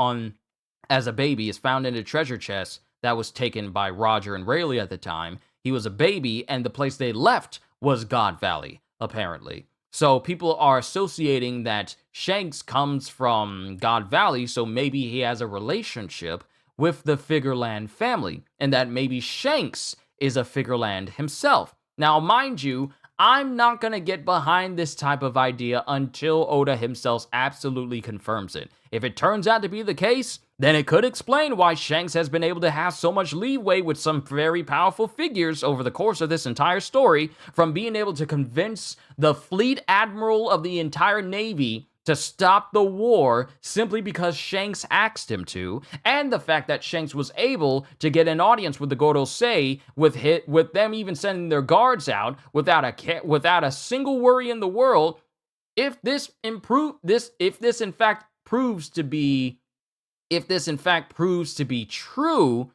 [SPEAKER 1] as a baby, is found in a treasure chest that was taken by Roger and Rayleigh at the time. He was a baby, and the place they left was God Valley, apparently. So people are associating that Shanks comes from God Valley, so maybe he has a relationship with the Figurland family, and that maybe Shanks is a Figurland himself. Now, mind you, I'm not going to get behind this type of idea until Oda himself absolutely confirms it. If it turns out to be the case, then it could explain why Shanks has been able to have so much leeway with some very powerful figures over the course of this entire story, from being able to convince the fleet admiral of the entire Navy to stop the war simply because Shanks asked him to, and the fact that Shanks was able to get an audience with the Gorosei with them even sending their guards out without a single worry in the world. If this in fact proves to be true,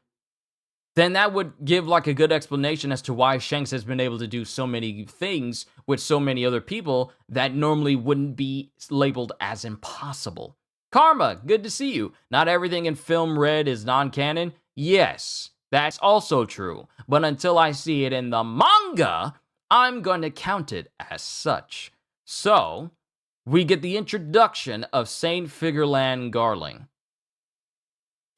[SPEAKER 1] then that would give like a good explanation as to why Shanks has been able to do so many things with so many other people that normally wouldn't be labeled as impossible. Karma, good to see you. Not everything in Film Red is non-canon. Yes, that's also true. But until I see it in the manga, I'm going to count it as such. So, we get the introduction of Saint Figurland Garling.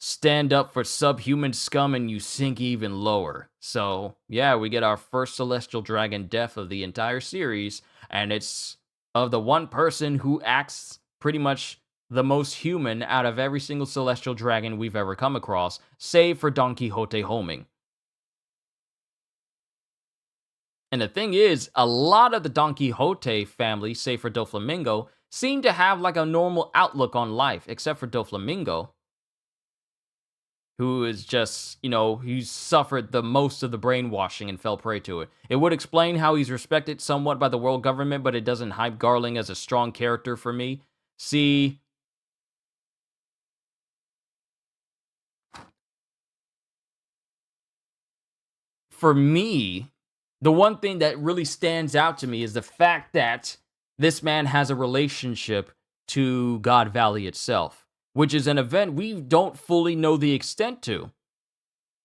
[SPEAKER 1] Stand up for subhuman scum and you sink even lower. So, yeah, we get our first celestial dragon death of the entire series, and it's of the one person who acts pretty much the most human out of every single celestial dragon we've ever come across, save for Don Quixote homing. And the thing is, a lot of the Don Quixote family, save for Doflamingo, seem to have like a normal outlook on life, except for Doflamingo, who is just, he's suffered the most of the brainwashing and fell prey to it. It would explain how he's respected somewhat by the world government, but it doesn't hype Garling as a strong character for me. See, for me, the one thing that really stands out to me is the fact that this man has a relationship to God Valley itself, which is an event we don't fully know the extent to.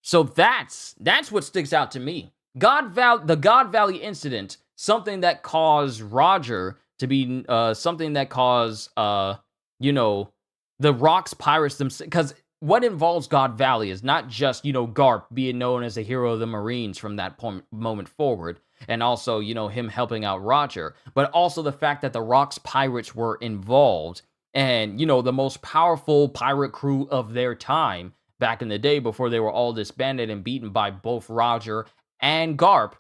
[SPEAKER 1] So that's what sticks out to me. The God Valley incident, something that caused Roger to be, something that caused, the Rocks pirates themselves, because what involves God Valley is not just, Garp being known as a hero of the Marines from that moment forward, and also, him helping out Roger, but also the fact that the Rock's pirates were involved and, the most powerful pirate crew of their time back in the day before they were all disbanded and beaten by both Roger and Garp.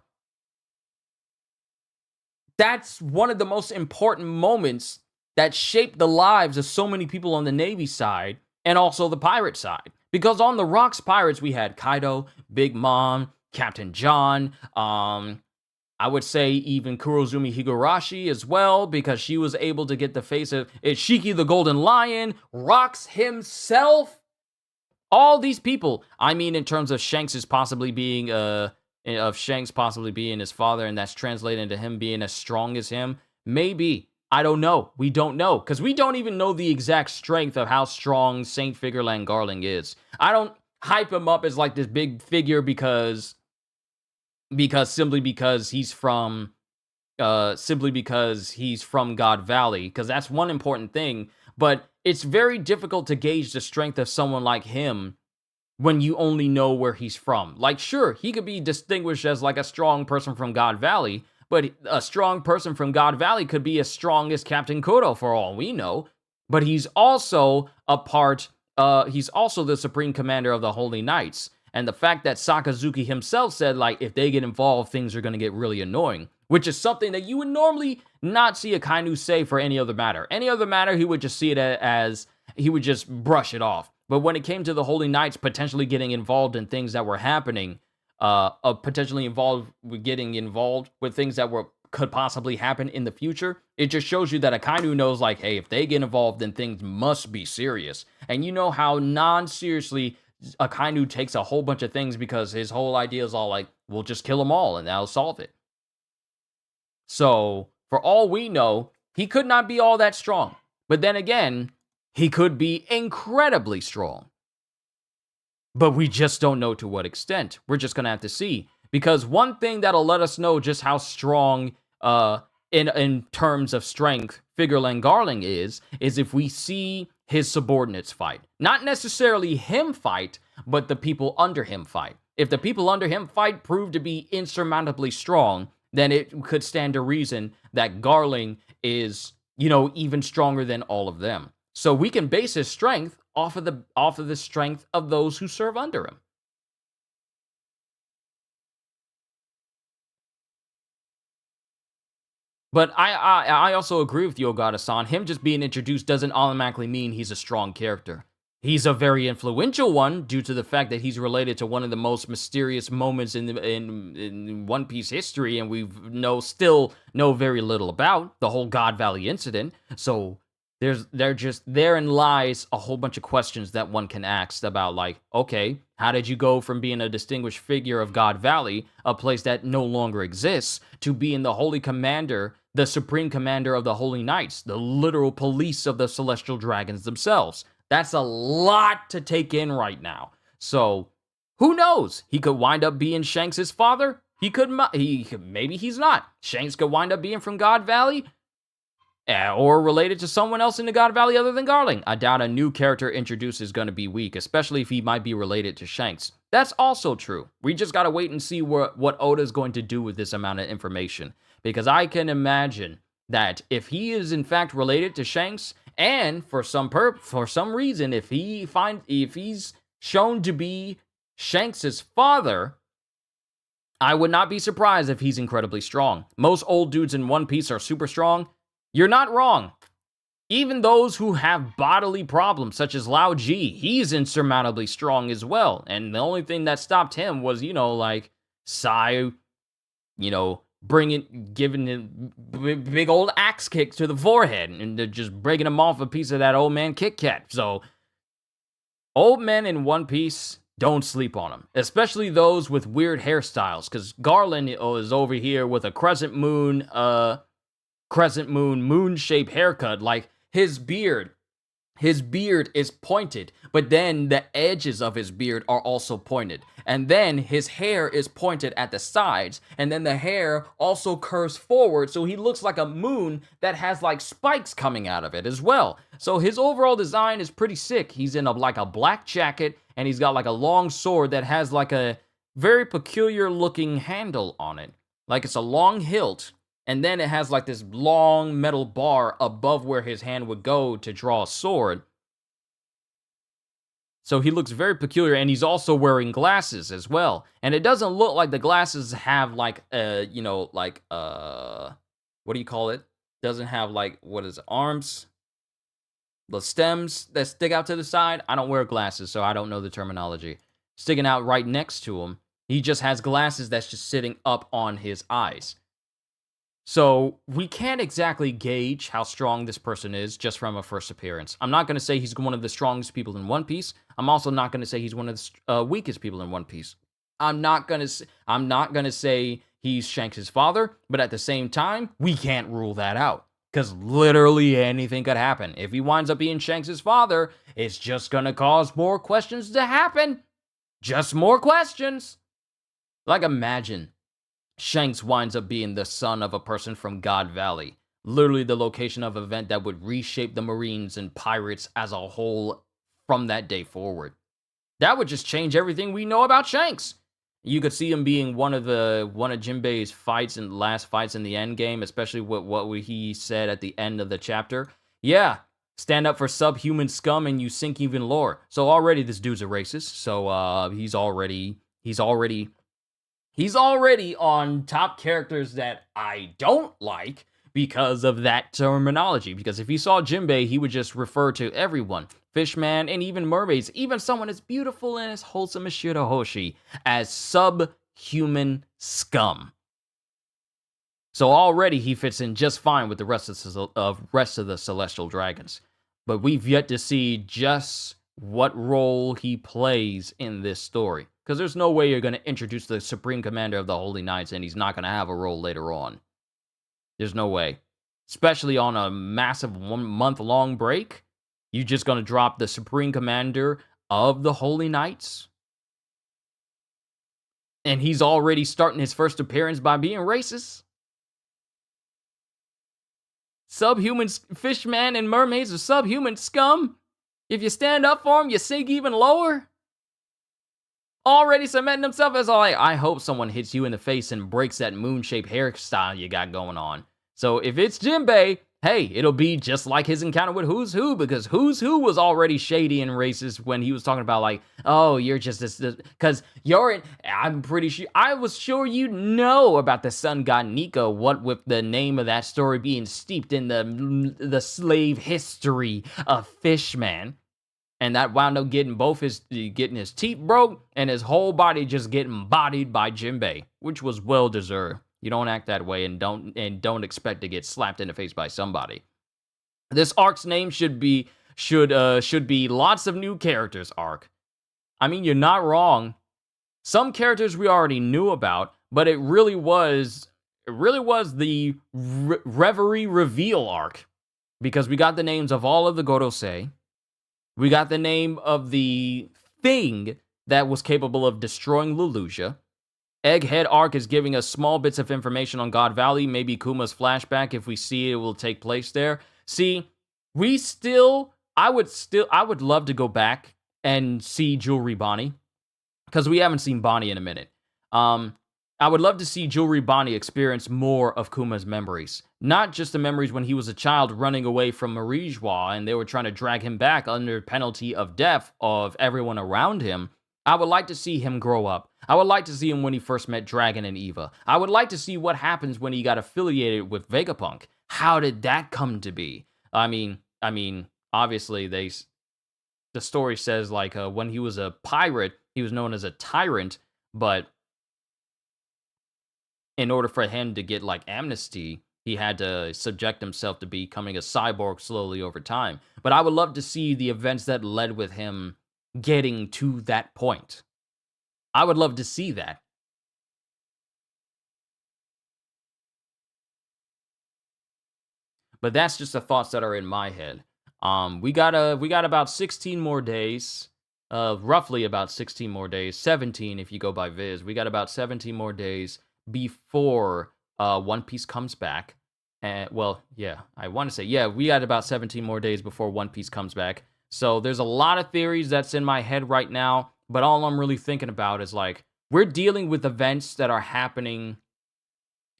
[SPEAKER 1] That's one of the most important moments that shaped the lives of so many people on the Navy side and also the pirate side. Because on the Rock's Pirates, we had Kaido, Big Mom, Captain John, I would say even Kurozumi Higurashi as well, because she was able to get the face of Shiki the Golden Lion, Rocks himself, all these people. I mean, in terms of Shanks possibly being his father, and that's translated into him being as strong as him. Maybe. I don't know. We don't know, because we don't even know the exact strength of how strong Saint Figurland Garling is. I don't hype him up as like this big figure because simply because he's from God Valley, because that's one important thing. But it's very difficult to gauge the strength of someone like him when you only know where he's from. Like, sure, he could be distinguished as like a strong person from God Valley, but a strong person from God Valley could be as strong as Captain Kuro for all we know. But he's also he's also the Supreme Commander of the Holy Knights. And the fact that Sakazuki himself said, like, if they get involved, things are going to get really annoying, which is something that you would normally not see Akainu say for any other matter. Any other matter, he would just see it as, he would just brush it off. But when it came to the Holy Knights potentially getting involved in things that were happening, getting involved with things that could possibly happen in the future, it just shows you that Akainu knows, like, hey, if they get involved, then things must be serious. And you know how non-seriously Akainu takes a whole bunch of things, because his whole idea is all like, we'll just kill them all and that'll solve it. So, for all we know, he could not be all that strong. But then again, he could be incredibly strong. But we just don't know to what extent. We're just going to have to see. Because one thing that'll let us know just how strong, in terms of strength, Figurland Garling is if we see his subordinates fight. Not necessarily him fight, but the people under him fight. If the people under him fight prove to be insurmountably strong, then it could stand to reason that Garling is, even stronger than all of them. So we can base his strength off of the strength of those who serve under him. But I also agree with you, Ogata-san. Him just being introduced doesn't automatically mean he's a strong character. He's a very influential one due to the fact that he's related to one of the most mysterious moments in One Piece history, and we still know very little about the whole God Valley incident. So therein lies a whole bunch of questions that one can ask about, like, okay, how did you go from being a distinguished figure of God Valley, a place that no longer exists, to being the Holy Commander, the Supreme Commander of the Holy Knights, the literal police of the Celestial Dragons themselves? That's a lot to take in right now. So, who knows? He could wind up being Shanks' father. Maybe he's not. Shanks could wind up being from God Valley, or related to someone else in the God Valley other than Garling. I doubt a new character introduced is going to be weak, especially if he might be related to Shanks. That's also true. We just got to wait and see what Oda's going to do with this amount of information. Because I can imagine that if he is in fact related to Shanks, and for some reason, if he's shown to be Shanks' father, I would not be surprised if he's incredibly strong. Most old dudes in One Piece are super strong. You're not wrong. Even those who have bodily problems, such as Lao Ji, he's insurmountably strong as well. And the only thing that stopped him was, like Sai, giving him big old axe kick to the forehead and just breaking him off a piece of that old man Kit Kat. So, old men in One Piece, don't sleep on them, especially those with weird hairstyles, because Garland is over here with a crescent moon moon-shaped haircut. Like, his beard is pointed, but then the edges of his beard are also pointed. And then his hair is pointed at the sides, and then the hair also curves forward, so he looks like a moon that has like spikes coming out of it as well. So his overall design is pretty sick. He's in a black jacket, and he's got like a long sword that has like a very peculiar looking handle on it. Like it's a long hilt, and then it has like this long metal bar above where his hand would go to draw a sword. So he looks very peculiar, and he's also wearing glasses as well. And it doesn't look like the glasses have like what do you call it? Doesn't have like, what is it, arms? The stems that stick out to the side. I don't wear glasses, so I don't know the terminology. Sticking out right next to him. He just has glasses that's just sitting up on his eyes. So we can't exactly gauge how strong this person is just from a first appearance. I'm not going to say he's one of the strongest people in One Piece. I'm also not going to say he's one of the weakest people in One Piece. I'm not going to say he's Shanks' father, but at the same time, we can't rule that out because literally anything could happen. If he winds up being Shanks' father, it's just going to cause more questions to happen. Just more questions. Like, imagine Shanks winds up being the son of a person from God Valley. Literally the location of an event that would reshape the Marines and pirates as a whole from that day forward. That would just change everything we know about Shanks. You could see him being one of Jinbei's fights and last fights in the end game, especially what he said at the end of the chapter. Yeah, stand up for subhuman scum and you sink even lower. So already this dude's a racist. So he's already on top characters that I don't like because of that terminology. Because if he saw Jinbei, he would just refer to everyone, Fishman, and even mermaids, even someone as beautiful and as wholesome as Shirahoshi, as subhuman scum. So already he fits in just fine with the rest of the Celestial Dragons. But we've yet to see just what role he plays in this story. Because there's no way you're going to introduce the Supreme Commander of the Holy Knights and he's not going to have a role later on. There's no way. Especially on a massive 1 month long break. You just going to drop the Supreme Commander of the Holy Knights? And he's already starting his first appearance by being racist? Subhuman fishmen and mermaids are subhuman scum? If you stand up for them, you sink even lower? Already cementing himself as like, I hope someone hits you in the face and breaks that moon-shaped hairstyle you got going on. So if it's Jinbei, hey, it'll be just like his encounter with Who's Who, because Who's Who was already shady and racist when he was talking about like, oh, you're just this, because I'm pretty sure, I was sure you know about the sun god Nico, what with the name of that story being steeped in the slave history of Fishman. And that wound up getting getting his teeth broke and his whole body just getting bodied by Jinbei, which was well deserved. You don't act that way and don't expect to get slapped in the face by somebody. This arc's name should be lots of new characters arc. I mean, you're not wrong. Some characters we already knew about, but it really was the Reverie reveal arc, because we got the names of all of the Gorosei. We got the name of the thing that was capable of destroying Lelouch. Egghead arc is giving us small bits of information on God Valley, maybe Kuma's flashback, if we see it will take place there. See, I would love to go back and see Jewelry Bonnie, because we haven't seen Bonnie in a minute. I would love to see Jewelry Bonnie experience more of Kuma's memories. Not just the memories when he was a child running away from Marijois and they were trying to drag him back under penalty of death of everyone around him. I would like to see him grow up. I would like to see him when he first met Dragon and Eva. I would like to see what happens when he got affiliated with Vegapunk. How did that come to be? I mean, obviously the story says like when he was a pirate, he was known as a tyrant, but in order for him to get like amnesty, he had to subject himself to becoming a cyborg slowly over time. But I would love to see the events that led with him getting to that point. I would love to see that. But that's just the thoughts that are in my head. We got about 16 more days. Roughly about 16 more days. 17 if you go by Viz. We got about 17 more days before One Piece comes back. Well, yeah, I want to say, yeah, we got about 17 more days before One Piece comes back. So there's a lot of theories that's in my head right now, but all I'm really thinking about is like, we're dealing with events that are happening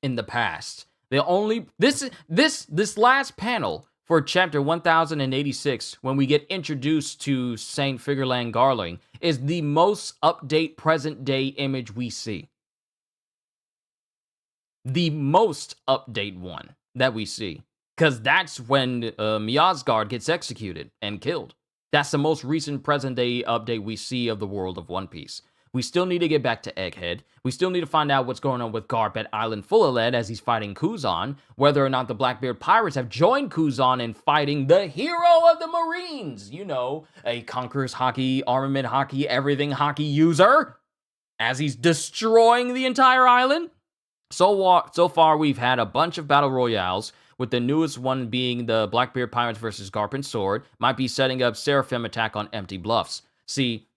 [SPEAKER 1] in the past. This last panel for chapter 1086, when we get introduced to Saint Figurlang Garling, is the most update present day image we see. The most update one that we see. Because that's when Miasgard gets executed and killed. That's the most recent present day update we see of the world of One Piece. We still need to get back to Egghead. We still need to find out what's going on with Garp at Island Fullerled as he's fighting Kuzan. Whether or not the Blackbeard Pirates have joined Kuzan in fighting the hero of the Marines. You know, a Conqueror's Haki, Armament Haki, everything Haki user. As he's destroying the entire island. So far, we've had a bunch of battle royales, with the newest one being the Blackbeard Pirates versus Garp and Sword. Might be setting up Seraphim attack on Empty Bluffs. See,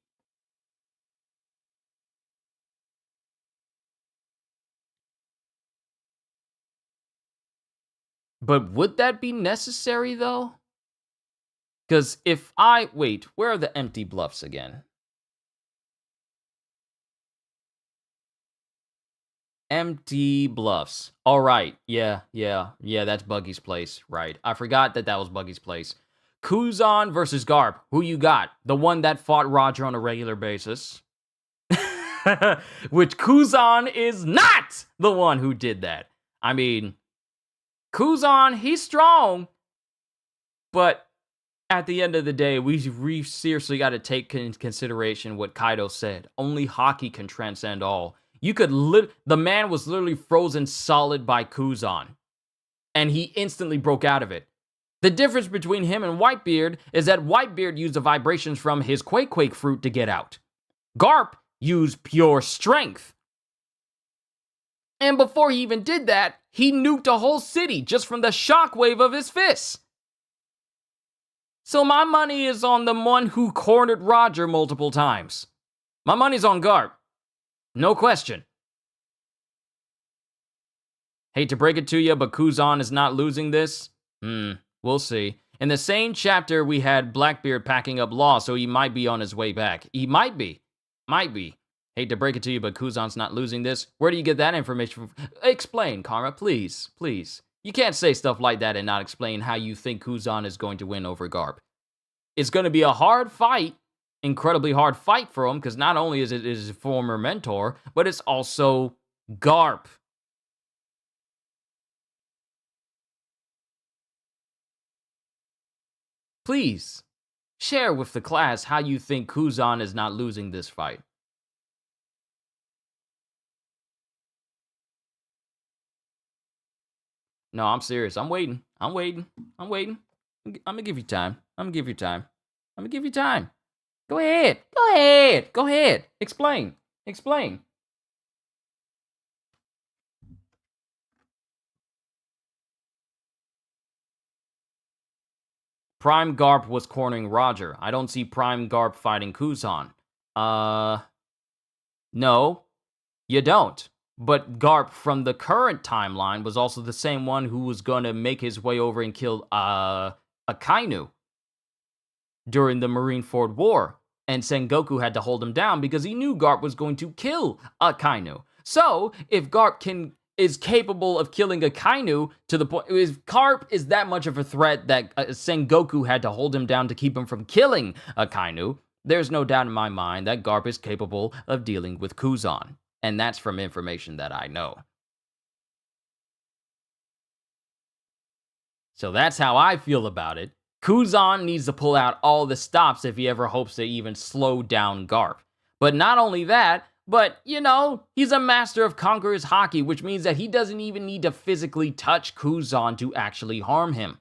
[SPEAKER 1] but would that be necessary, though? Because wait, where are the Empty Bluffs again? Empty Bluffs. All right. Yeah, that's Buggy's place. Right. I forgot that was Buggy's place. Kuzan versus Garp. Who you got? The one that fought Roger on a regular basis. Which Kuzan is not the one who did that. I mean, Kuzan, he's strong. But at the end of the day, we seriously got to take into consideration what Kaido said. Only Haki can transcend all. The man was literally frozen solid by Kuzan. And he instantly broke out of it. The difference between him and Whitebeard is that Whitebeard used the vibrations from his Quake fruit to get out. Garp used pure strength. And before he even did that, he nuked a whole city just from the shockwave of his fists. So my money is on the one who cornered Roger multiple times. My money's on Garp. No question. Hate to break it to you, but Kuzan is not losing this. We'll see. In the same chapter, we had Blackbeard packing up Law, so he might be on his way back. He might be. Hate to break it to you, but Kuzan's not losing this. Where do you get that information from? Explain, Karma, please. You can't say stuff like that and not explain how you think Kuzan is going to win over Garp. It's going to be a hard fight. Incredibly hard fight for him, because not only is it his former mentor, but it's also Garp. Please, share with the class how you think Kuzan is not losing this fight. No, I'm serious. I'm waiting. I'm gonna give you time. Go ahead. Explain. Prime Garp was cornering Roger. I don't see Prime Garp fighting Kuzan. No, you don't. But Garp from the current timeline was also the same one who was going to make his way over and kill Akainu during the Marineford War. And Sengoku had to hold him down because he knew Garp was going to kill Akainu. So, if Garp is capable of killing Akainu to the point, if Garp is that much of a threat that Sengoku had to hold him down to keep him from killing Akainu, there's no doubt in my mind that Garp is capable of dealing with Kuzan. And that's from information that I know. So that's how I feel about it. Kuzan needs to pull out all the stops if he ever hopes to even slow down Garp. But not only that, but, he's a master of Conqueror's Haki, which means that he doesn't even need to physically touch Kuzan to actually harm him.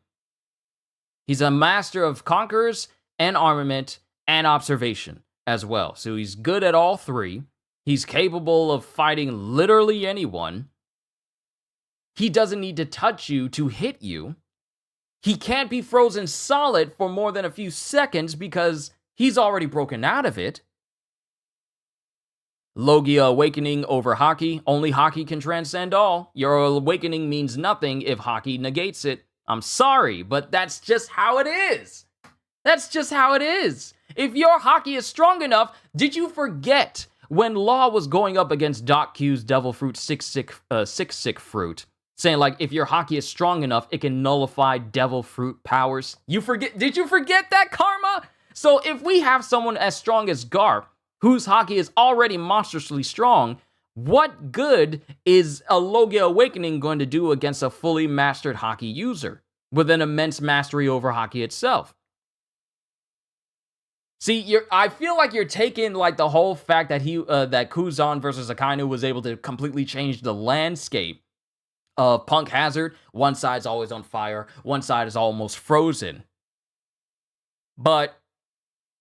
[SPEAKER 1] He's a master of Conquerors and Armament and Observation as well. So he's good at all three. He's capable of fighting literally anyone. He doesn't need to touch you to hit you. He can't be frozen solid for more than a few seconds because he's already broken out of it. Logia awakening over Haki. Only Haki can transcend all. Your awakening means nothing if Haki negates it. I'm sorry, but that's just how it is. If your Haki is strong enough, did you forget when Law was going up against Doc Q's Devil Fruit Sick Fruit, saying like if your Haki is strong enough, it can nullify Devil Fruit powers. Did you forget that, Karma? So if we have someone as strong as Garp, whose Haki is already monstrously strong, what good is a Logia Awakening going to do against a fully mastered Haki user with an immense mastery over Haki itself? See, I feel like you're taking like the whole fact that that Kuzan versus Akainu was able to completely change the landscape of Punk Hazard. One side's always on fire, one side is almost frozen. But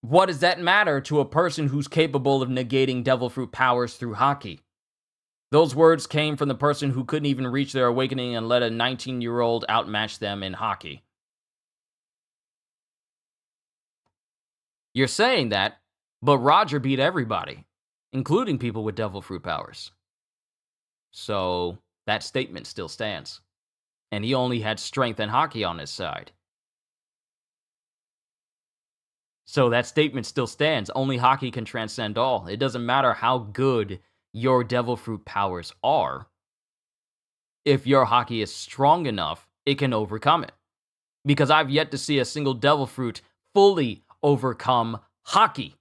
[SPEAKER 1] what does that matter to a person who's capable of negating Devil Fruit powers through Haki? Those words came from the person who couldn't even reach their awakening and let a 19-year-old outmatch them in Haki. You're saying that, but Roger beat everybody, including people with Devil Fruit powers. So that statement still stands. And he only had strength and Haki on his side. So that statement still stands. Only Haki can transcend all. It doesn't matter how good your Devil Fruit powers are. If your Haki is strong enough, it can overcome it. Because I've yet to see a single Devil Fruit fully overcome Haki.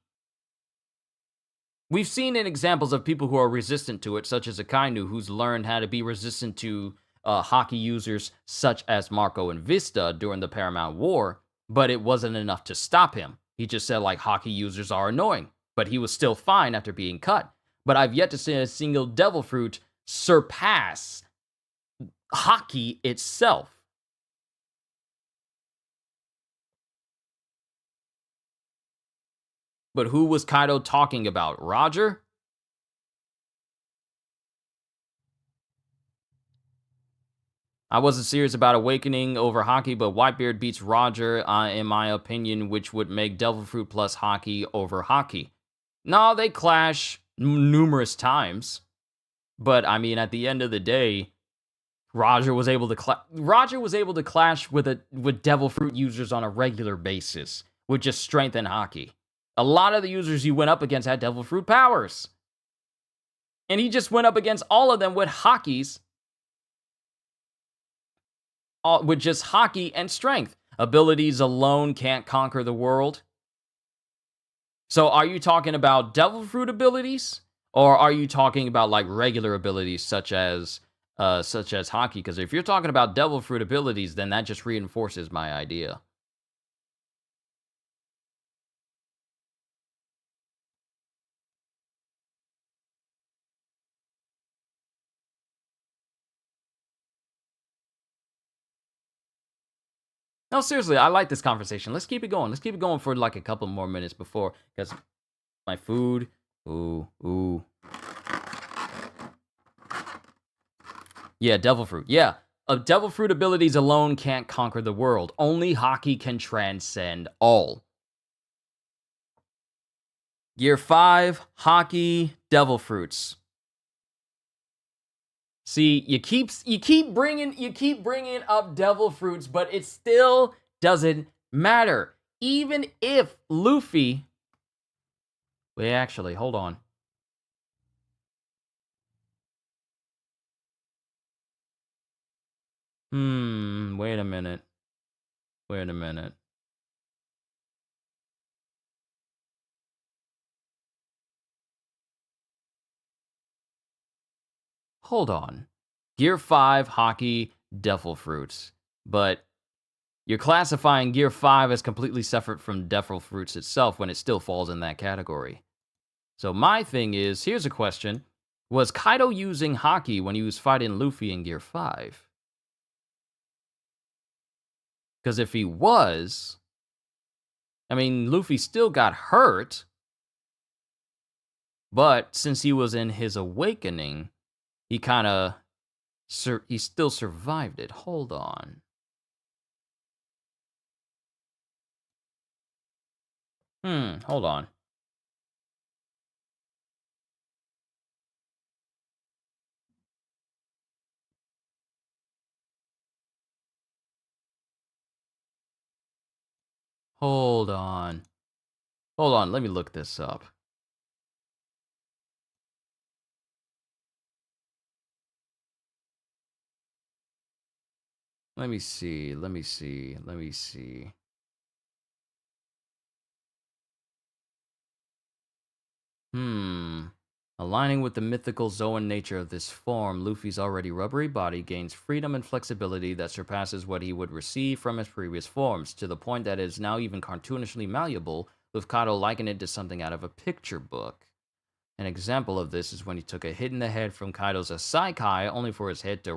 [SPEAKER 1] We've seen in examples of people who are resistant to it, such as Akainu, who's learned how to be resistant to Haki users such as Marco and Vista during the Paramount War, but it wasn't enough to stop him. He just said, like, Haki users are annoying, but he was still fine after being cut. But I've yet to see a single Devil Fruit surpass Haki itself. But who was Kaido talking about? Roger? I wasn't serious about Awakening over Haki, but Whitebeard beats Roger, in my opinion, which would make Devil Fruit plus Haki over Haki. No, they clash numerous times. But, I mean, at the end of the day, Roger was able to clash with Devil Fruit users on a regular basis, with just strength and Haki. A lot of the users he went up against had Devil Fruit powers. And he just went up against all of them with Hakis, with just Haki and strength. Abilities alone can't conquer the world. So are you talking about Devil Fruit abilities? Or are you talking about like regular abilities such as Haki? Because if you're talking about Devil Fruit abilities, then that just reinforces my idea. No, seriously, I like this conversation. Let's keep it going. Let's keep it going for like a couple more minutes before, because my food. Ooh. Yeah, Devil Fruit. Yeah. Devil Fruit abilities alone can't conquer the world. Only Haki can transcend all. Gear 5, Haki, Devil Fruits. See, you keep bringing up Devil Fruits, but it still doesn't matter. Even if Luffy... Wait, actually, hold on. Wait a minute. Hold on. Gear 5, Haki, Devil Fruits. But you're classifying Gear 5 as completely separate from Devil Fruits itself when it still falls in that category. So my thing is, here's a question. Was Kaido using Haki when he was fighting Luffy in Gear 5? Because if he was, I mean, Luffy still got hurt. But since he was in his awakening, he kind of... he still survived it. Hold on. Hold on. Hold on, let me look this up. Let me see. Let me see. Let me see. Hmm. Aligning with the mythical Zoan nature of this form, Luffy's already rubbery body gains freedom and flexibility that surpasses what he would receive from his previous forms, to the point that it is now even cartoonishly malleable, with Kaido likened it to something out of a picture book. An example of this is when he took a hit in the head from Kaido's Asaikai, only for his head to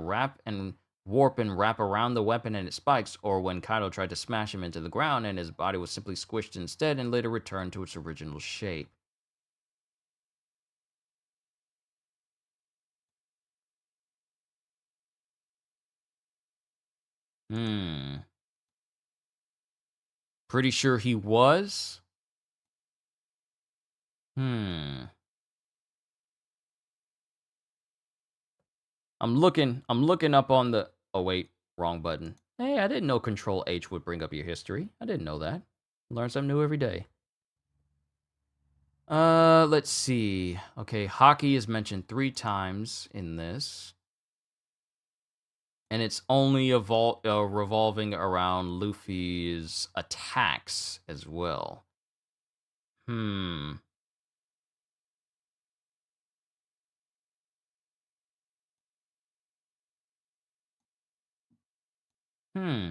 [SPEAKER 1] warp and wrap around the weapon and its spikes, or when Kaido tried to smash him into the ground and his body was simply squished instead and later returned to its original shape. Hmm. Pretty sure he was? Hmm. I'm looking up on the oh wait, wrong button. Hey, I didn't know Control H would bring up your history. I didn't know that. Learn something new every day. Let's see. Okay, hockey is mentioned 3 times in this. And it's only revolving around Luffy's attacks as well. Hmm. Hmm.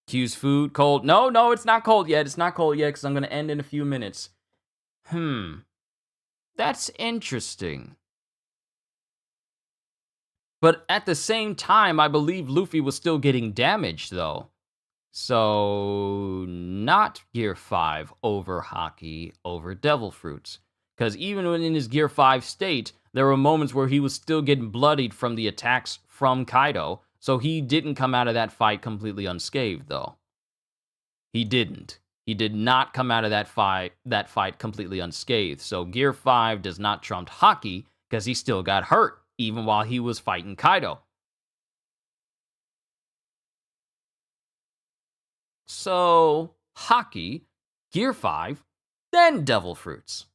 [SPEAKER 1] Q's food cold. No, no, it's not cold yet. It's not cold yet because I'm going to end in a few minutes. Hmm. That's interesting. But at the same time, I believe Luffy was still getting damaged, though. So, not Gear 5 over Haki over Devil Fruits. Because even when in his Gear 5 state, there were moments where he was still getting bloodied from the attacks from Kaido. So he didn't come out of that fight completely unscathed, though. He didn't. He did not come out of that fight completely unscathed. So Gear 5 does not trump Haki because he still got hurt, even while he was fighting Kaido. So, Haki, Gear 5, then Devil Fruits.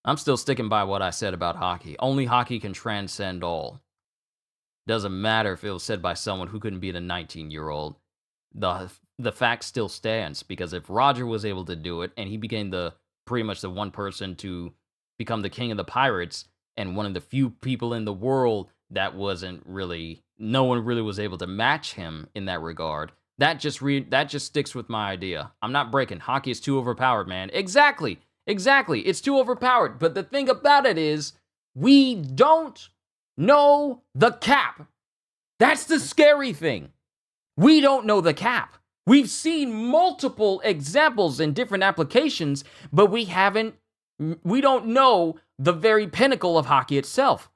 [SPEAKER 1] I'm still sticking by what I said about Haki. Only Haki can transcend all. Doesn't matter if it was said by someone who couldn't beat a 19-year-old. The fact still stands, because if Roger was able to do it and he became pretty much the one person to become the king of the pirates and one of the few people in the world that no one really was able to match him in that regard. That just sticks with my idea. I'm not breaking. Haki is too overpowered, man. Exactly. Exactly. It's too overpowered. But the thing about it is, we don't know the cap. That's the scary thing. We don't know the cap. We've seen multiple examples in different applications, but we don't know the very pinnacle of Haki itself.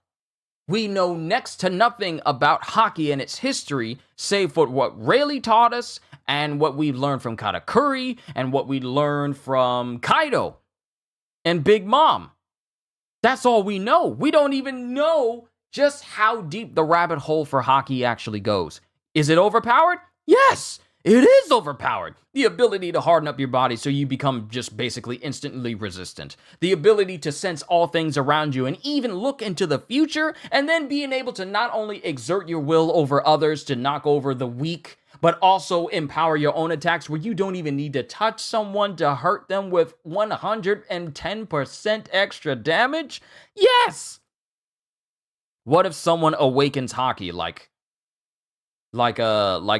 [SPEAKER 1] We know next to nothing about Haki and its history, save for what Rayleigh taught us and what we learned from Katakuri and what we learned from Kaido and Big Mom. That's all we know. We don't even know just how deep the rabbit hole for Haki actually goes. Is it overpowered? Yes, it is overpowered. The ability to harden up your body so you become just basically instantly resistant. The ability to sense all things around you and even look into the future, and then being able to not only exert your will over others to knock over the weak, but also empower your own attacks where you don't even need to touch someone to hurt them with 110% extra damage? Yes! What if someone awakens Haki like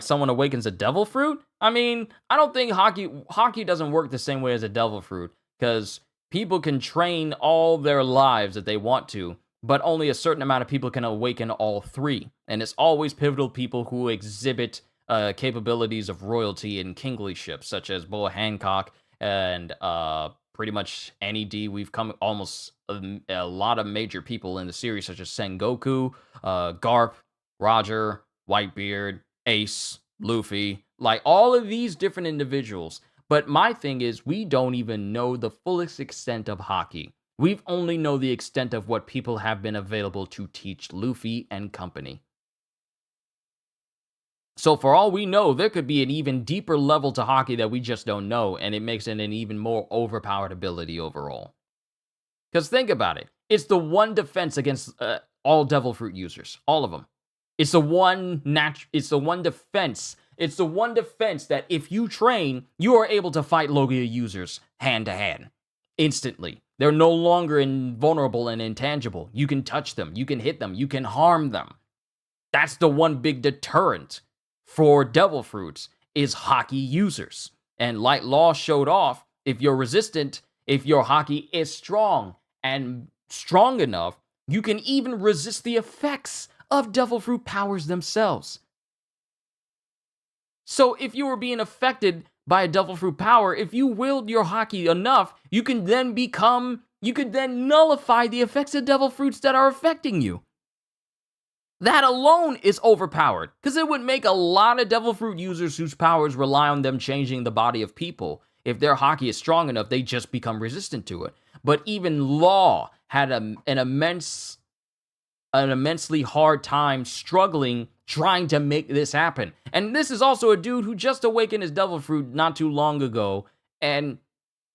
[SPEAKER 1] someone awakens a devil fruit? I mean, I don't think Haki doesn't work the same way as a devil fruit, because people can train all their lives if they want to, but only a certain amount of people can awaken all 3. And it's always pivotal people who exhibit capabilities of royalty and kinglyship, such as Boa Hancock and pretty much Annie D. We've come almost a lot of major people in the series, such as Sengoku, Garp, Roger, Whitebeard, Ace, Luffy, like all of these different individuals. But my thing is, we don't even know the fullest extent of Haki. We've only know the extent of what people have been available to teach Luffy and company. So for all we know, there could be an even deeper level to Haki that we just don't know, and it makes it an even more overpowered ability overall. Because think about it. It's the one defense against all Devil Fruit users. All of them. It's the one it's the one defense. It's the one defense that if you train, you are able to fight Logia users hand to hand instantly. They're no longer invulnerable and intangible. You can touch them, you can hit them, you can harm them. That's the one big deterrent for Devil Fruits is Haki users. And Light Law showed off, if you're resistant, if your Haki is strong and strong enough, you can even resist the effects of Devil Fruit powers themselves. So if you were being affected by a Devil Fruit power, if you willed your Haki enough, you can then nullify the effects of Devil Fruits that are affecting you. That alone is overpowered, because it would make a lot of Devil Fruit users whose powers rely on them changing the body of people. If their Haki is strong enough, they just become resistant to it. But even Law had an immensely hard time struggling trying to make this happen. And this is also a dude who just awakened his Devil Fruit not too long ago and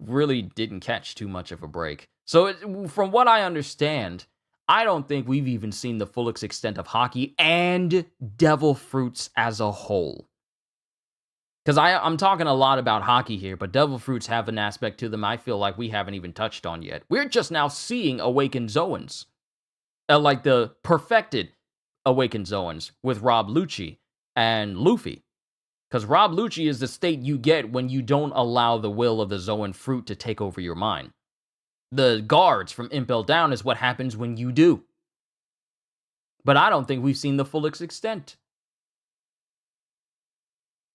[SPEAKER 1] really didn't catch too much of a break. So from what I understand, I don't think we've even seen the full extent of Haki and Devil Fruits as a whole. Because I'm talking a lot about Haki here, but Devil Fruits have an aspect to them I feel like we haven't even touched on yet. We're just now seeing Awakened Zoans. Like the perfected Awakened Zoans with Rob Lucci and Luffy. Because Rob Lucci is the state you get when you don't allow the will of the Zoan fruit to take over your mind. The guards from Impel Down is what happens when you do. But I don't think we've seen the full extent.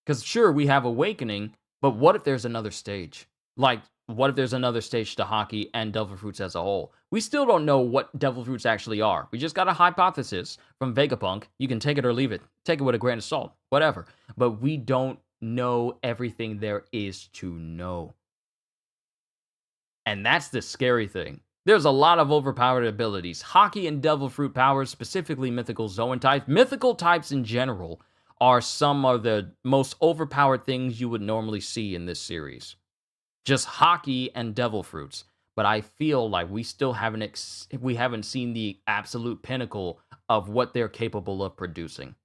[SPEAKER 1] Because sure, we have Awakening, but what if there's another stage? Like, what if there's another stage to Haki and Devil Fruits as a whole? We still don't know what Devil Fruits actually are. We just got a hypothesis from Vegapunk. You can take it or leave it. Take it with a grain of salt. Whatever. But we don't know everything there is to know. And that's the scary thing. There's a lot of overpowered abilities. Haki and Devil Fruit powers, specifically Mythical Zoan types. Mythical types in general are some of the most overpowered things you would normally see in this series. Just Haki and Devil Fruits. But I feel like we still haven't seen the absolute pinnacle of what they're capable of producing.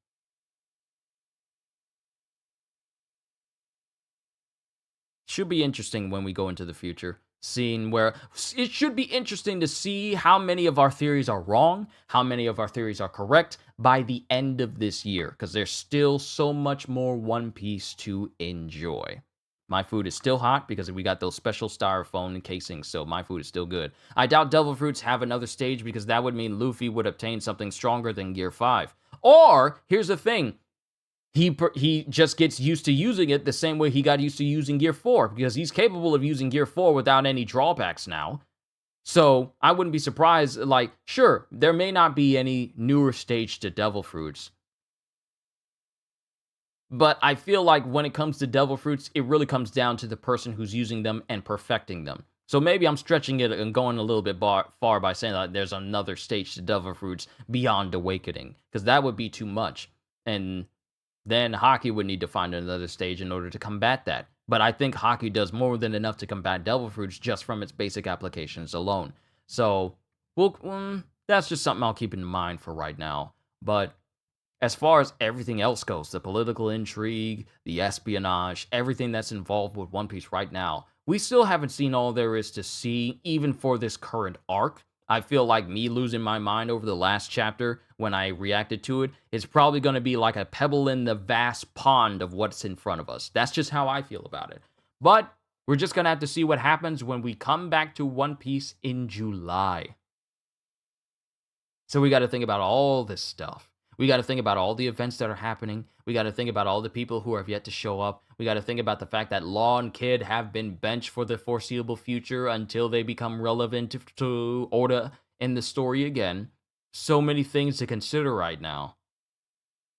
[SPEAKER 1] Should be interesting when we go into the future. It should be interesting to see how many of our theories are wrong, how many of our theories are correct by the end of this year, because there's still so much more One Piece to enjoy. My food is still hot because we got those special styrofoam casings, so my food is still good. I doubt Devil Fruits have another stage because that would mean Luffy would obtain something stronger than Gear 5. Or, here's the thing, he just gets used to using it the same way he got used to using Gear 4, because he's capable of using Gear 4 without any drawbacks now. So, I wouldn't be surprised, like, sure, there may not be any newer stage to Devil Fruits, but I feel like when it comes to Devil Fruits, it really comes down to the person who's using them and perfecting them. So maybe I'm stretching it and going a little bit far by saying that there's another stage to Devil Fruits beyond Awakening, because that would be too much. And then Haki would need to find another stage in order to combat that. But I think Haki does more than enough to combat Devil Fruits just from its basic applications alone. So, that's just something I'll keep in mind for right now. But as far as everything else goes, the political intrigue, the espionage, everything that's involved with One Piece right now, we still haven't seen all there is to see, even for this current arc. I feel like me losing my mind over the last chapter when I reacted to it is probably going to be like a pebble in the vast pond of what's in front of us. That's just how I feel about it. But we're just going to have to see what happens when we come back to One Piece in July. So we got to think about all this stuff. We got to think about all the events that are happening. We got to think about all the people who have yet to show up. We got to think about the fact that Law and Kid have been benched for the foreseeable future until they become relevant to Oda in the story again. So many things to consider right now.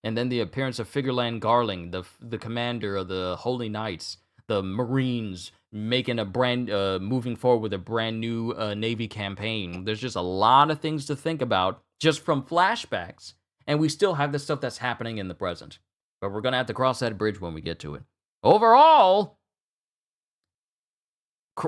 [SPEAKER 1] And then the appearance of Figureland Garling, the commander of the Holy Knights, the Marines, making moving forward with a brand new Navy campaign. There's just a lot of things to think about just from flashbacks. And we still have the stuff that's happening in the present. But we're going to have to cross that bridge when we get to it. Overall,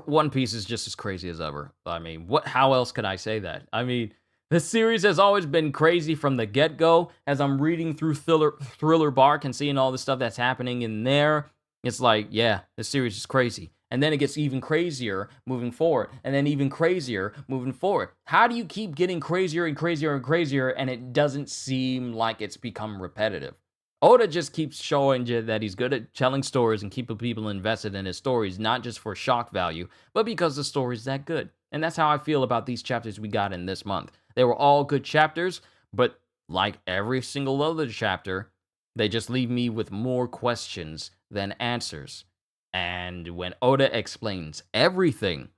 [SPEAKER 1] One Piece is just as crazy as ever. I mean, how else could I say that? I mean, The series has always been crazy from the get-go. As I'm reading through Thriller Bark and seeing all the stuff that's happening in there, it's like, yeah, the series is crazy. And then it gets even crazier moving forward, and then even crazier moving forward. How do you keep getting crazier and crazier and crazier, and it doesn't seem like it's become repetitive? Oda just keeps showing you that he's good at telling stories and keeping people invested in his stories, not just for shock value, but because the story's that good. And that's how I feel about these chapters we got in this month. They were all good chapters, but like every single other chapter, they just leave me with more questions than answers. And when Oda explains everything,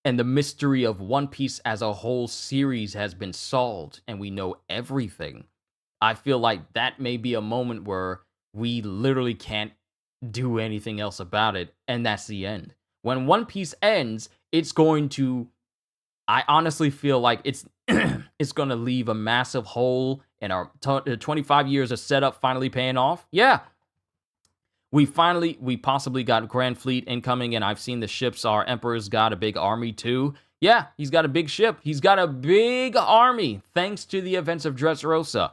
[SPEAKER 1] and the mystery of One Piece as a whole series has been solved, and we know everything, I feel like that may be a moment where we literally can't do anything else about it, and that's the end. When One Piece ends, it's going to, I honestly feel like it's it's going to leave a massive hole in our 25 years of setup finally paying off. Yeah. We possibly got Grand Fleet incoming, and I've seen the ships. Our Emperor's got a big army too. Yeah, he's got a big ship. He's got a big army, thanks to the events of Dressrosa,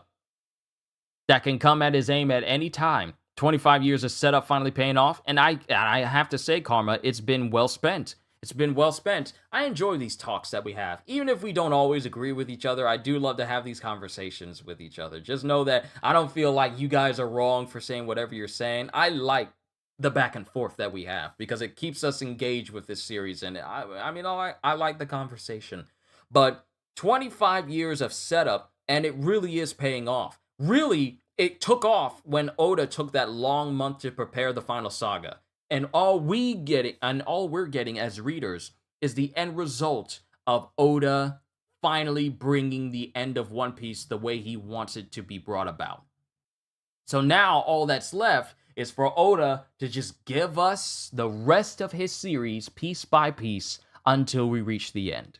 [SPEAKER 1] that can come at his aim at any time. 25 years of setup finally paying off, and I have to say, Karma, it's been well spent. It's been well spent. I enjoy these talks that we have. Even if we don't always agree with each other, I do love to have these conversations with each other. Just know that I don't feel like you guys are wrong for saying whatever you're saying. I like the back and forth that we have because it keeps us engaged with this series, and I like the conversation. But 25 years of setup, and it really is paying off. Really, it took off when Oda took that long month to prepare the final saga. And all we're getting as readers is the end result of Oda finally bringing the end of One Piece the way he wants it to be brought about. So now all that's left is for Oda to just give us the rest of his series piece by piece until we reach the end.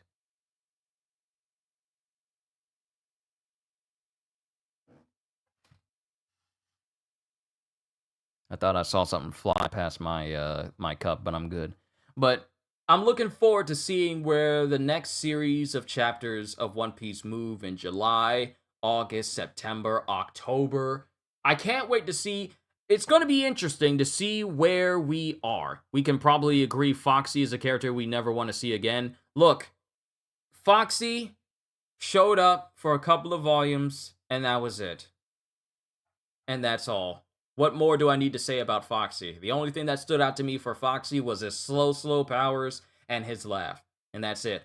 [SPEAKER 1] I thought I saw something fly past my my cup, but I'm good. But I'm looking forward to seeing where the next series of chapters of One Piece move in July, August, September, October. I can't wait to see. It's going to be interesting to see where we are. We can probably agree Foxy is a character we never want to see again. Look, Foxy showed up for a couple of volumes, and that was it. And that's all. What more do I need to say about Foxy? The only thing that stood out to me for Foxy was his slow powers and his laugh. And that's it.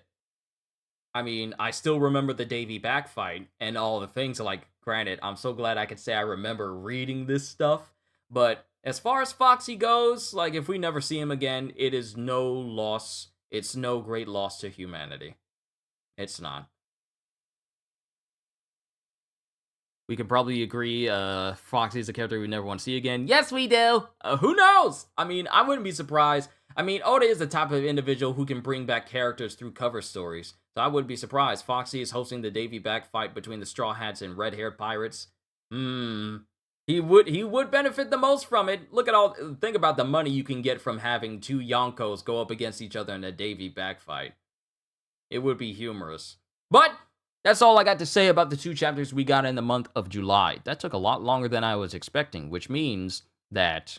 [SPEAKER 1] I mean, I still remember the Davy Back fight and all the things. Like, granted, I'm so glad I could say I remember reading this stuff. But as far as Foxy goes, like, if we never see him again, it is no loss. It's no great loss to humanity. It's not. We can probably agree Foxy is a character we never want to see again. Yes, we do. Who knows? I mean, I wouldn't be surprised. I mean, Oda is the type of individual who can bring back characters through cover stories. So I wouldn't be surprised. Foxy is hosting the Davy Back fight between the Straw Hats and red-haired pirates. He would benefit the most from it. Think about the money you can get from having two Yonkos go up against each other in a Davy Back fight. It would be humorous. But that's all I got to say about the 2 chapters we got in the month of July. That took a lot longer than I was expecting, which means that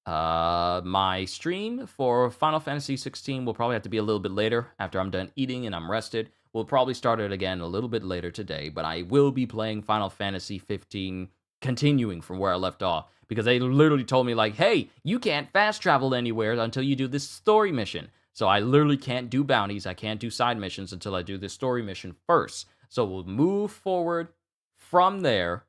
[SPEAKER 1] my stream for Final Fantasy 16 will probably have to be a little bit later after I'm done eating and I'm rested. We'll probably start it again a little bit later today, but I will be playing Final Fantasy 15, continuing from where I left off, because they literally told me, like, hey, you can't fast travel anywhere until you do this story mission. So I literally can't do bounties, I can't do side missions until I do this story mission first. So we'll move forward from there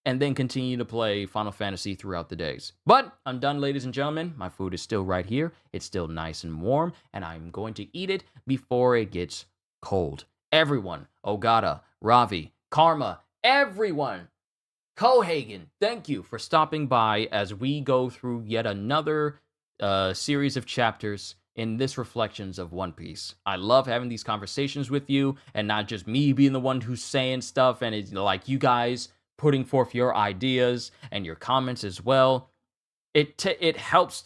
[SPEAKER 1] and then continue to play Final Fantasy throughout the days. But I'm done, ladies and gentlemen. My food is still right here. It's still nice and warm, and I'm going to eat it before it gets cold. Everyone, Ogata, Ravi, Karma, everyone, Cohaagen, thank you for stopping by as we go through yet another series of chapters in this Reflections of One Piece. I love having these conversations with you, and not just me being the one who's saying stuff, and it's like you guys putting forth your ideas and your comments as well. it helps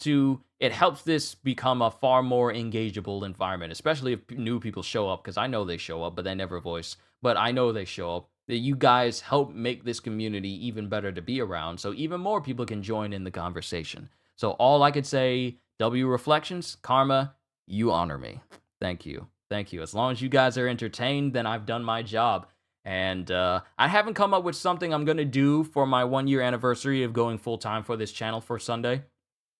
[SPEAKER 1] this become a far more engageable environment, especially if new people show up, because I know they show up, but they never voice. But I know they show up. That you guys help make this community even better to be around, so even more people can join in the conversation. So all I could say, W Reflections, Karma, you honor me. Thank you. Thank you. As long as you guys are entertained, then I've done my job. And I haven't come up with something I'm going to do for my 1 year anniversary of going full time for this channel for Sunday.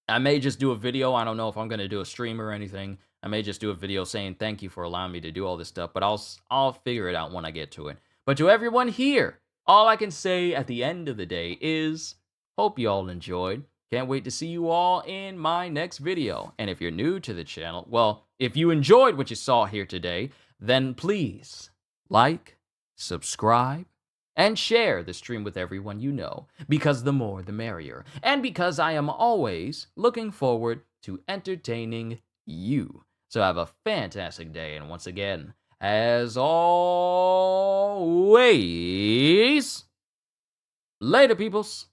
[SPEAKER 1] I may just do a video. I don't know if I'm going to do a stream or anything. I may just do a video saying thank you for allowing me to do all this stuff, but I'll figure it out when I get to it. But to everyone here, all I can say at the end of the day is hope you all enjoyed. Can't wait to see you all in my next video. And if you're new to the channel, well, if you enjoyed what you saw here today, then please like, subscribe, and share the stream with everyone you know, because the more the merrier, and because I am always looking forward to entertaining you. So have a fantastic day, and once again, as always, later, peoples.